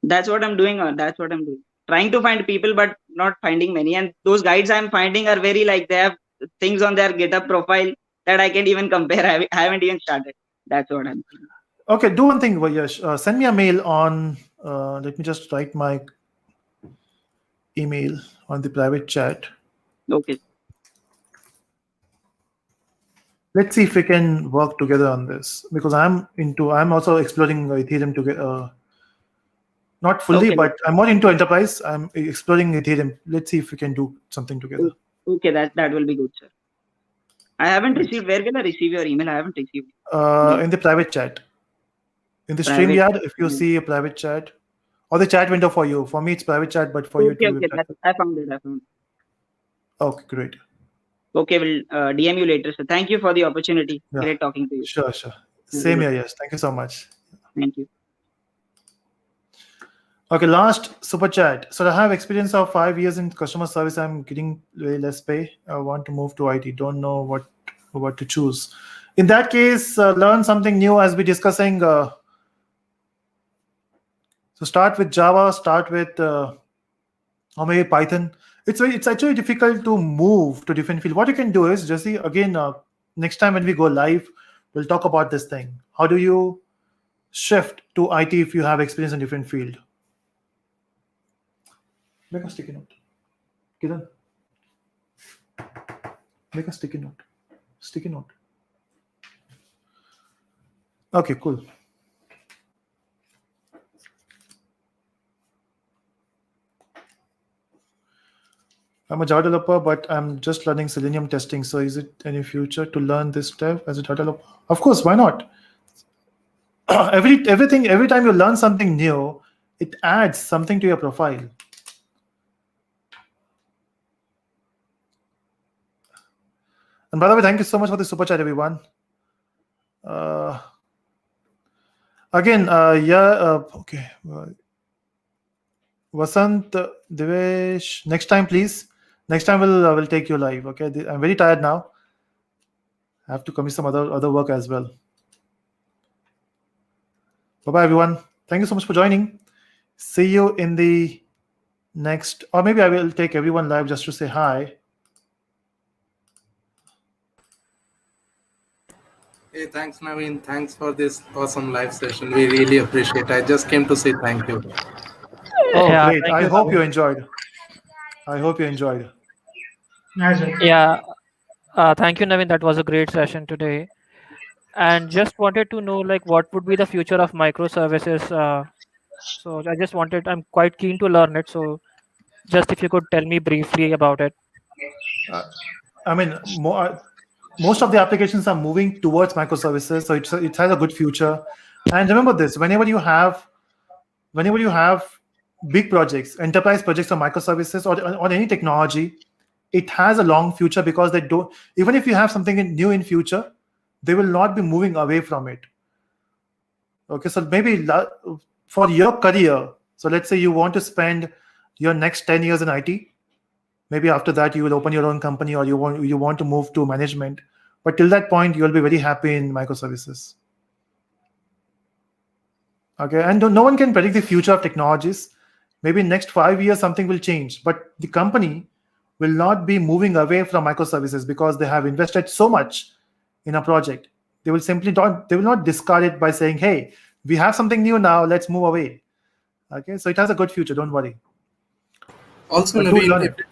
That's what I'm doing. That's what I'm doing. Trying to find people, but not finding many. And those guides I'm finding are very like they have things on their GitHub profile that I can't even compare. I haven't even started. That's what I'm thinking. Okay, do one thing, Vayash. Send me a mail on. Let me just write my email on the private chat. Okay. Let's see if we can work together on this, because I'm also exploring Ethereum together. Not fully, Okay. but I'm more into enterprise. I'm exploring Ethereum. Let's see if we can do something together. Okay, that will be good, sir. I haven't received. Where will I receive your email? I haven't received. In the private chat. In the Private StreamYard, if you see a private chat, or the chat window for you. For me, it's private chat, but for you, it will be private. I found it. Okay, great. Okay, we'll DM you later. So thank you for the opportunity. Yeah. Great talking to you. Sure. Same here, yes. Thank you so much. Thank you. Okay, last super chat. So I have experience of 5 years in customer service. I'm getting way less pay. I want to move to IT. Don't know what to choose. In that case, learn something new as we're discussing. So start with Java. Start with or maybe Python. It's actually difficult to move to different field. What you can do is, Jesse, again, next time when we go live, we'll talk about this thing. How do you shift to IT if you have experience in different field? Make a sticky note. Kiran. Make a sticky note. Sticky note. Okay, cool. I'm a Java developer, but I'm just learning Selenium testing. So is it any future to learn this stuff as a Java developer? Of course, why not? Every time you learn something new, it adds something to your profile. And by the way, thank you so much for the super chat, everyone. Okay. Vasant, Devesh, next time, please. Next time we'll take you live. Okay, I'm very tired now. I have to commit some other work as well. Bye-bye, everyone. Thank you so much for joining. See you in the next, or maybe I will take everyone live just to say hi. Hey, thanks, Naveen. Thanks for this awesome live session. We really appreciate it. I just came to say thank you. Oh, Yeah, great. thank I you, hope you Naveen. enjoyed. I hope you enjoyed. Yeah, thank you, Naveen. That was a great session today. And just wanted to know, like, what would be the future of microservices? So I just wanted, I'm quite keen to learn it. So just if you could tell me briefly about it. Uh, I mean, most of the applications are moving towards microservices, so it has a good future. And remember this: whenever you have big projects, enterprise projects or microservices or on any technology, it has a long future because they don't. Even if you have something new in future, they will not be moving away from it. Okay, so maybe for your career, so let's say you want to spend your next 10 years in IT. Maybe after that you will open your own company or you want to move to management. But till that point, you'll be very happy in microservices. Okay, and no one can predict the future of technologies. Maybe in next 5 years something will change, but the company will not be moving away from microservices because they have invested so much in a project. They will simply not they will not discard it by saying, hey, we have something new now, let's move away. Okay, so it has a good future, don't worry. Also, But do Naveen, learn if it.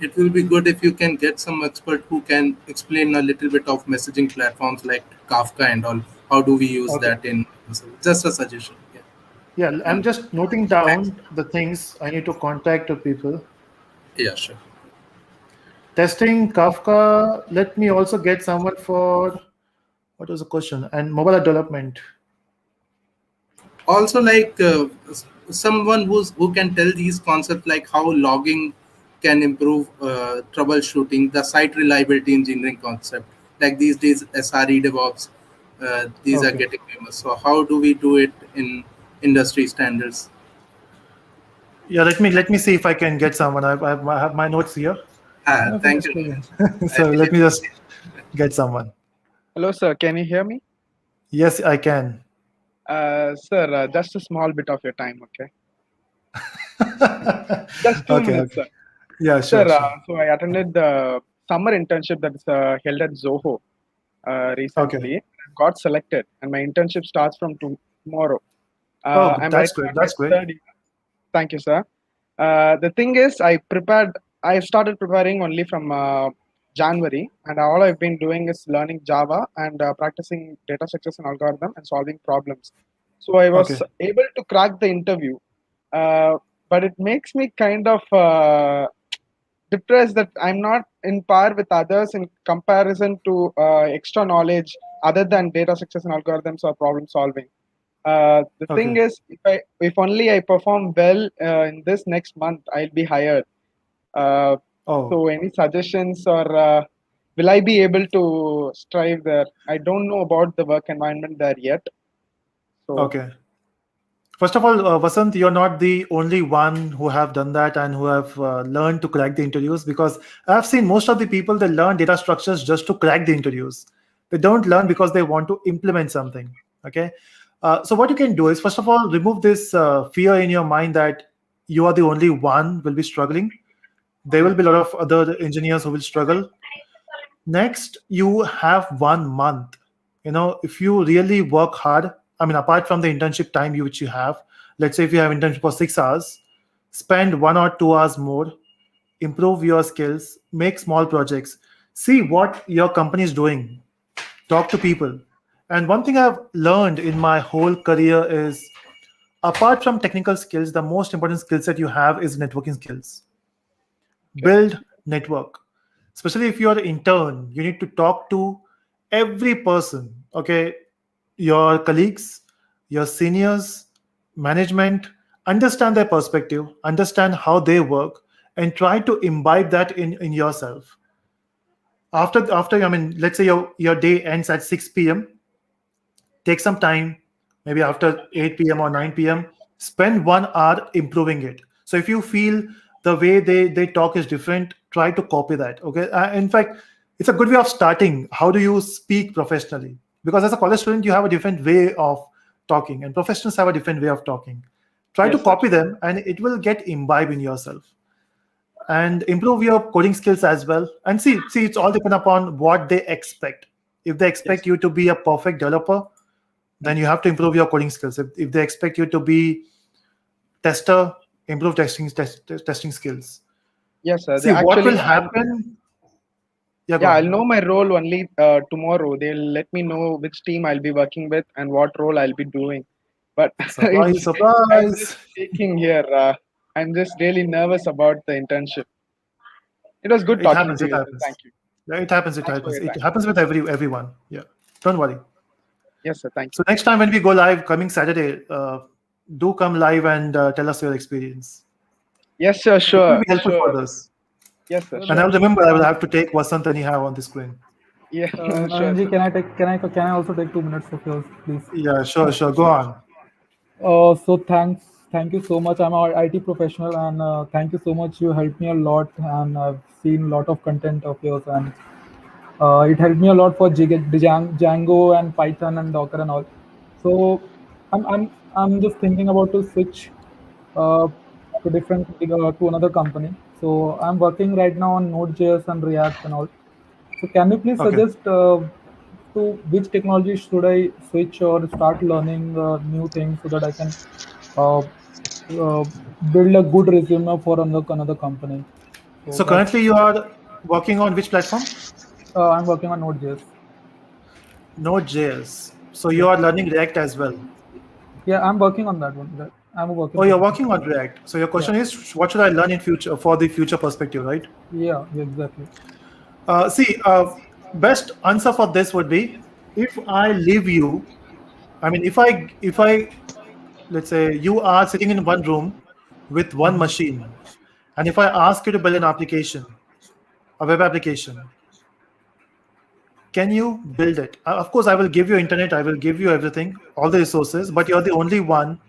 it will be good if you can get some expert who can explain a little bit of messaging platforms like Kafka and all. How do we use Okay. that in? Just a suggestion. Yeah. Yeah, I'm And just noting thanks. down the things I need to contact the people. Yeah, sure. Testing Kafka. Let me also get someone for what was the question? And mobile app development. Also, like someone who can tell these concepts like how logging can improve troubleshooting, the site reliability engineering concept. Like these days, SRE DevOps, these are Okay. getting famous. So how do we do it in industry standards? Yeah, let me see if I can get someone. I have my notes here. I have an Thank you. experience. I So let really me just get someone. Hello, sir. Can you hear me? Yes, I can. Sir, just a small bit of your time, okay? Just two Okay, minutes, okay. sir. Yeah, Sir, sure, sure. so I attended the summer internship that is held at Zoho Okay. recently. Got selected, and my internship starts from tomorrow. Oh, I'm right that's great. now in my That's great. third year. Thank you, sir. The thing is, I started preparing only from January, and all I've been doing is learning Java and practicing data structures and algorithm and solving problems. So I was Okay. able to crack the interview, uh, but it makes me kind of depressed that I'm not in par with others in comparison to extra knowledge other than data structures and algorithms or problem solving. The thing Okay. is, if only I perform well in this next month, I'll be hired. Uh, Oh, so, any suggestions or will I be able to strive there? I don't know about the work environment there yet. So, okay. First of all, Vasant, you're not the only one who have done that and who have learned to crack the interviews, because I've seen most of the people, they learn data structures just to crack the interviews. They don't learn because they want to implement something. Okay. So what you can do is, first of all, remove this fear in your mind that you are the only one will be struggling. There will be a lot of other engineers who will struggle. Next, you have 1 month. If you really work hard, I mean, apart from the internship time which you have, let's say if you have internship for 6 hours, spend 1 or 2 hours more, improve your skills, make small projects, see what your company is doing, talk to people. And one thing I've learned in my whole career is, apart from technical skills, the most important skill set you have is networking skills. okay, Build network, especially if you're an intern. You need to talk to every person. Okay, your colleagues, your seniors, management. Understand their perspective, understand how they work, and try to imbibe that in yourself. After, I mean, let's say your day ends at 6 p.m. Take some time, maybe after 8 p.m. or 9 p.m., spend 1 hour improving it. So if you feel the way they talk is different, try to copy that. Okay. In fact, it's a good way of starting. How do you speak professionally? Because as a college student, you have a different way of talking, and professionals have a different way of talking. Try to yes, sir. copy them, and it will get imbibed in yourself. And improve your coding skills as well. And see, it's all depend upon what they expect. If they expect you to be a perfect developer, then you have to improve your coding skills. If they expect you to be tester, improve testing skills. Yes, sir. See, what will happen? Yeah, I'll know my role only tomorrow. They'll let me know which team I'll be working with and what role I'll be doing. But I'm surprise! just shaking here. I'm just really nervous about the internship. It was good It talking happens. to It you. Sir. happens. Thank you. Yeah, it happens. It Thanks for happens. your It time. happens with everyone. Yeah, don't worry. Yes, sir. Thank you. So next time when we go live, coming Saturday, do come live and tell us your experience. Yes, sir. It will Sure. be helpful Sure. for us. Yes, sir. And I'll remember I will have to take Vasant and Niha on the screen. Yeah, sure. Narenji, Sir. can I also take 2 minutes of yours, please? Yeah, sure. Go on. So thank you so much. I'm an IT professional, and thank you so much. You helped me a lot, and I've seen a lot of content of yours, and it helped me a lot for Django and Python and Docker and all. So I'm just thinking about to switch to to another company. So I'm working right now on Node.js and React and all. So can you please Okay. suggest to which technology should I switch or start learning new things so that I can uh, build a good resume for another company? So That's currently you are working on which platform? I'm working on Node.js. Node.js. So you Yeah. are learning React as well. Yeah, I'm working on that one. I'm a working. Oh, you're professional. working on React. So your question is, what should I learn in future for the future perspective, right? Yeah, exactly. See, best answer for this would be if I leave you. I mean, if I let's say you are sitting in one room with one machine, and if I ask you to build an application, a web application, can you build it? Of course, I will give you internet, I will give you everything, all the resources, but you're the only one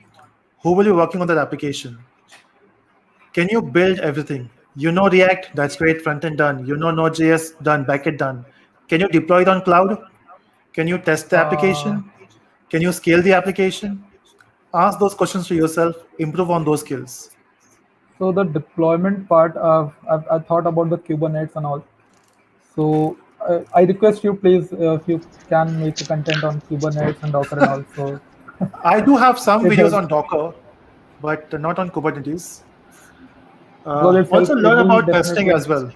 who will be working on that application. Can you build everything? You know React, that's great, front end done. You know Node.js, done, backend done. Can you deploy it on cloud? Can you test the application? Can you scale the application? Ask those questions to yourself, improve on those skills. So the deployment part, I thought about the Kubernetes and all. So I request you, please, if you can make a content on Kubernetes and Docker and all. So I do have some it videos helps. on Docker, but not on Kubernetes. Because it Also helps. It learn will about testing definitely. as well.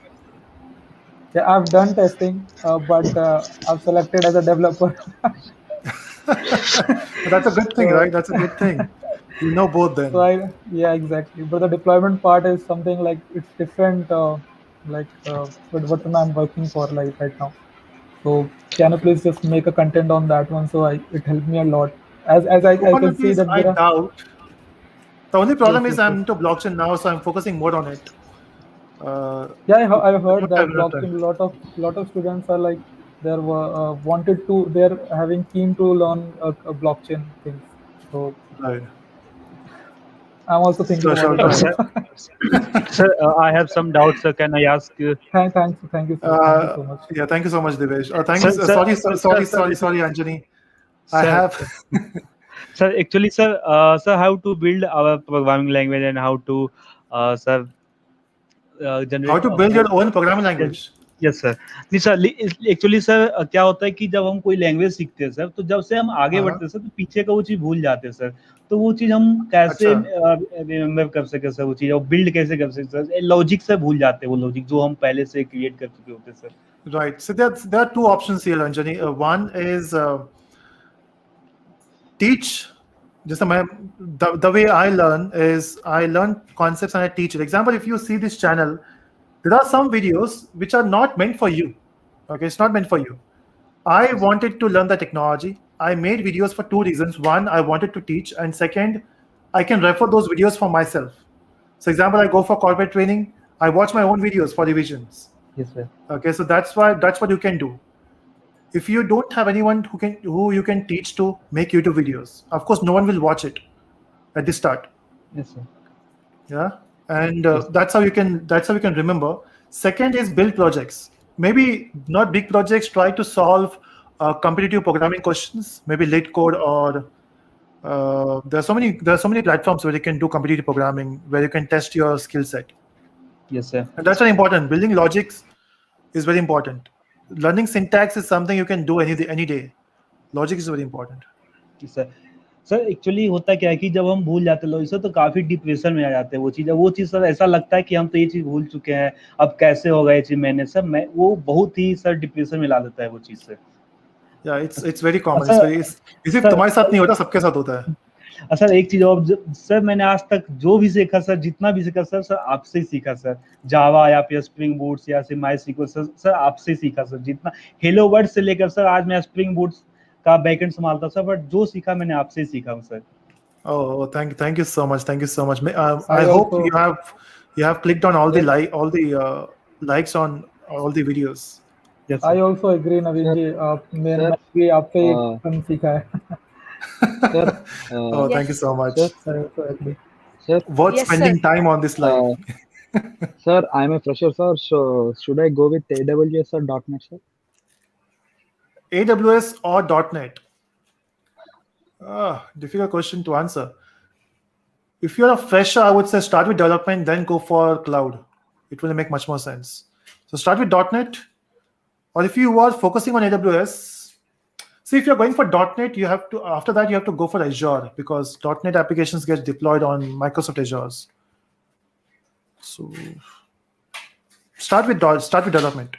Yeah, I've done testing, but I've selected as a developer. That's a good thing, right? That's a good thing. You know both then. So yeah, exactly. But the deployment part is something like it's different, with what I'm working for like right now. So can you please just make a content on that one? So it helped me a lot. I can see Kubernetes, that I there are. doubt. The only Yes, problem is yes, I'm yes. into blockchain now, so I'm focusing more on it. Yeah, I've I heard don't have that enough time. blockchain. Lot of students are like they're having keen to learn blockchain things. So Right. I'm also thinking So about shall it right try. now. Sir, I have some doubts. Sir, can I ask? Thank you, sir. Thank you so much. Yeah, thank you so much, Devesh. Thank you. Sir, sir, Sorry, Anjani. I sir, have. sir, actually, sir, how to build our programming language and how to, sir, How generate to a build your own programming language? Yes sir नहीं sir actually sir क्या होता है कि जब हम कोई language सीखते हैं सर तो जब से हम आगे हाँ। बढ़ते हैं सर तो पीछे का वो चीज़ भूल जाते हैं सर तो वो चीज़ हम कैसे अच्छा। रिमेम्बर कर सके सर वो चीज़ और बिल्ड कैसे कर सके सर लॉजिक से भूल जाते हैं वो लॉजिक जो हम पहले से क्रिएट कर चुके होते हैं sir Right. So there are two options here, Anjani. One is teach. Just the way I learn is I learn concepts and I teach it. Example, if you see this channel, there are some videos which are not meant for you. Okay, it's not meant for you. I wanted to learn the technology. I made videos for two reasons. One, I wanted to teach, and second, I can refer those videos for myself. So, example, I go for corporate training. I watch my own videos for revisions. Yes, sir. Okay, so that's what you can do. If you don't have anyone who you can teach to make YouTube videos, of course, no one will watch it at the start. Yes, sir. Yeah, and that's how you can remember. Second is build projects. Maybe not big projects. Try to solve competitive programming questions. Maybe Lit Code or there are so many platforms where you can do competitive programming where you can test your skill set. Yes, sir. And that's very important. Building logics is very important. learning syntax is something you can do any day. Logic is very important. Sir actually होता क्या है कि जब हम भूल जाते हैं लोग इसे तो काफी डिप्रेशन में आ जाते हैं वो चीज सर ऐसा लगता है कि हम तो ये चीज भूल चुके हैं, अब कैसे होगा ये चीज मैंने सर मैं वो बहुत ही सर डिप्रेशन में ला देता है वो चीज से. Yeah, it's very common. It's तुम्हारे साथ नहीं होता, सबके साथ होता है. सर एक चीज और सर मैंने आज तक जो भी सीखा सर, जितना भी सीखा सर आपसे ही सीखा सर. जावा या फिर स्प्रिंग बूट्स या फिर माई सीक्वल सर आपसे ही सीखा सर. जितना हेलो वर्ड से लेकर सर आज मैं स्प्रिंग बूट्स का बैकएंड संभालता सर, बट जो सीखा मैंने आपसे ही सीखा sir. Oh, thank you so much. Thank you so much. I hope you have clicked on all the likes on all the videos. Yes, I also agree, Naveen ji. मैंने भी आपसे कम सीखा है. Oh, thank you so much. I also agree. Sir, Worth spending time on this live. Sir, I'm a fresher, sir. So should I go with AWS or .NET, sir? AWS or .NET? Difficult question to answer. If you're a fresher, I would say start with development, then go for cloud. It will make much more sense. So start with .NET, or if you are focusing on AWS, see if you're going for .NET, you have to after that you have to go for Azure because .NET applications get deployed on Microsoft Azure. So start with development.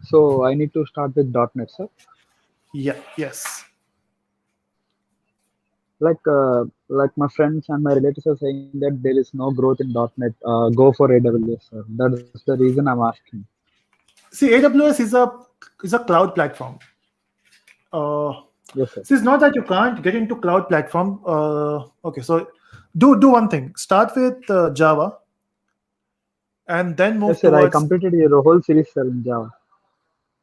So I need to start with .NET, sir. Yes. Like my friends and my relatives are saying that there is no growth in .NET. Go for AWS, sir. That's the reason I'm asking. See, AWS is a cloud platform. Yes, sir. So it's not that you can't get into cloud platform. Okay, so do one thing. Start with Java, and then move yes, sir, towards. I completed your whole series, sir, in Java.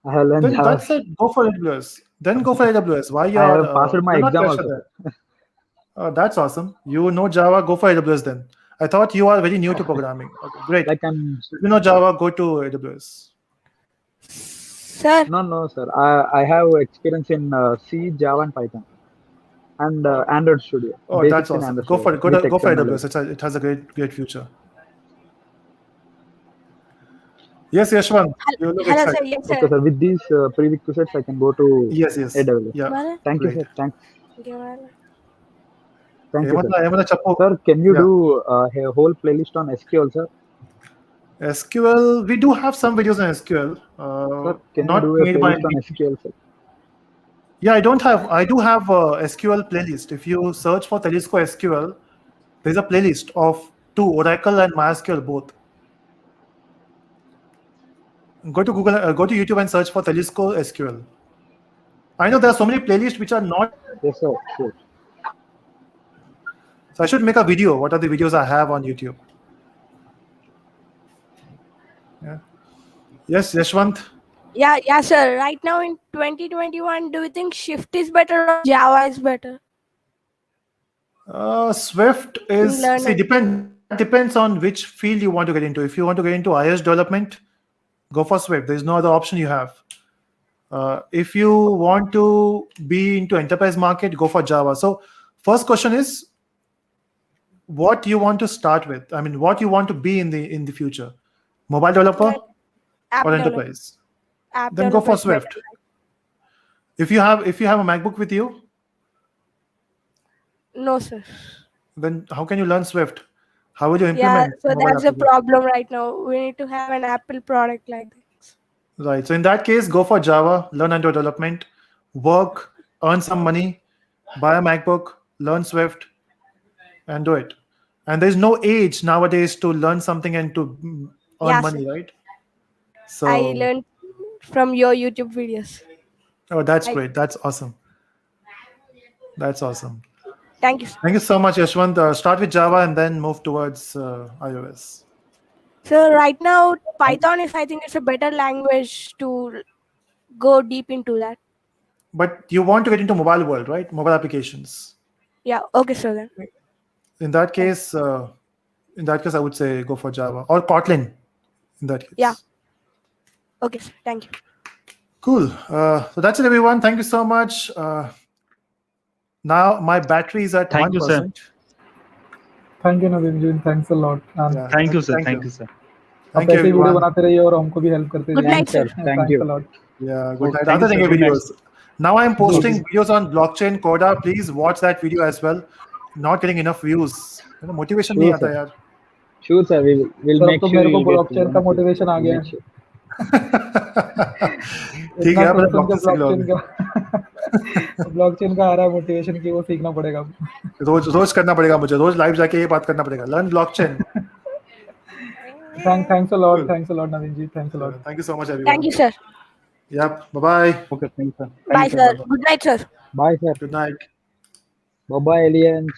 I have learned Then Java. that's it. Go for AWS. Then go for AWS. Why you I are? have passed my you're not exam fresher also. there. That's awesome. You know Java. Go for AWS then. I thought you are very new to programming. Okay, great. Like if you know Java, go to AWS. Sir. No, sir. I have experience in C, Java, and Python, and Android Studio. Oh, Basics that's in awesome. Android Go for Studio it. Go for with AWS. It has a great future. Yes, Yashwant. You look Hello, excited. sir. Yes, sir. Okay, sir. With these prerequisites, I can go to Yes. AWS. Yeah. Thank you, Great. sir. Thanks. Giovanna. Thank you, Hemanta sir. Chappo. Sir, can you Yeah. do a whole playlist on SQL, sir? SQL, we do have some videos on SQL. Sir, can you Not do a made by playlist on SQL, sir? Yeah, I do have a SQL playlist. If you search for Telesco SQL, there's a playlist of 2, Oracle and MySQL both. Go to Google, go to YouTube and search for Telesco SQL. I know there are so many playlists which are not. Yes, sir. Sure. So I should make a video. What are the videos I have on YouTube? Yeah. Yes, Yashwant. Yeah, sir. Right now in 2021, do you think Shift is better or Java is better? Swift is depends on which field you want to get into. If you want to get into iOS development, go for Swift. There's no other option you have. If you want to be into enterprise market, go for Java. So first question is, what you want to start with? I mean, what you want to be in the future? Mobile developer or enterprise? Then go for Swift. If you have a MacBook with you, no, sir. Then how can you learn Swift? How will you implement? Yeah, so that's the problem right now. We need to have an Apple product like this. Right. So in that case, go for Java, learn Android development, work, earn some money, buy a MacBook, learn Swift, and do it. And there's no age nowadays to learn something and to earn money, right? So I learned from your YouTube videos. Oh, that's great. That's awesome. That's awesome. Thank you. Thank you so much, Yashwant. Start with Java and then move towards iOS. So right now, Python is, I think, it's a better language to go deep into that. But you want to get into mobile world, right? Mobile applications. Yeah. Okay, so then. In that case, I would say go for Java or Kotlin. In that case. Yeah. Okay, sir. Thank you. Cool. So that's it, everyone. Thank you so much. Now my battery is at 1%. Thank you, sir. Thank you, Naveen. Thanks a lot. Thank you, sir. Thank you, sir. आप Thank you, ऐसे ही video everyone. बनाते रहिए और हमको भी help करते Good रहिए. night, sir. Thanks a lot. Yeah, good night. Thank you, Other sir. than Good night. videos. Now I'm posting videos on blockchain Coda. Please watch that video as well. Not getting enough views. Motivation नहीं Sure, आता sir. यार. Sure, sir. We'll sir अब make तो sure मेरे को you'll get blockchain one का of you. Motivation आ We'll गया make है. sure. ठीक इतना है, अपना सुन के blockchain सीख लो ब्लॉकचेन का आ रहा है मोटिवेशन की, वो सीखना पड़ेगा. रोज करना पड़ेगा मुझे. रोज लाइव जाके ये बात करना पड़ेगा. Learn blockchain. Thanks a lot. Cool. Thanks a lot, Naveen ji. Thanks a lot. Thank you so much, everyone. Thank you, sir. Yep. Bye-bye. Okay, thanks, sir. Bye, sir. Good night, sir. Bye, sir. Good night. Bye-bye, aliens.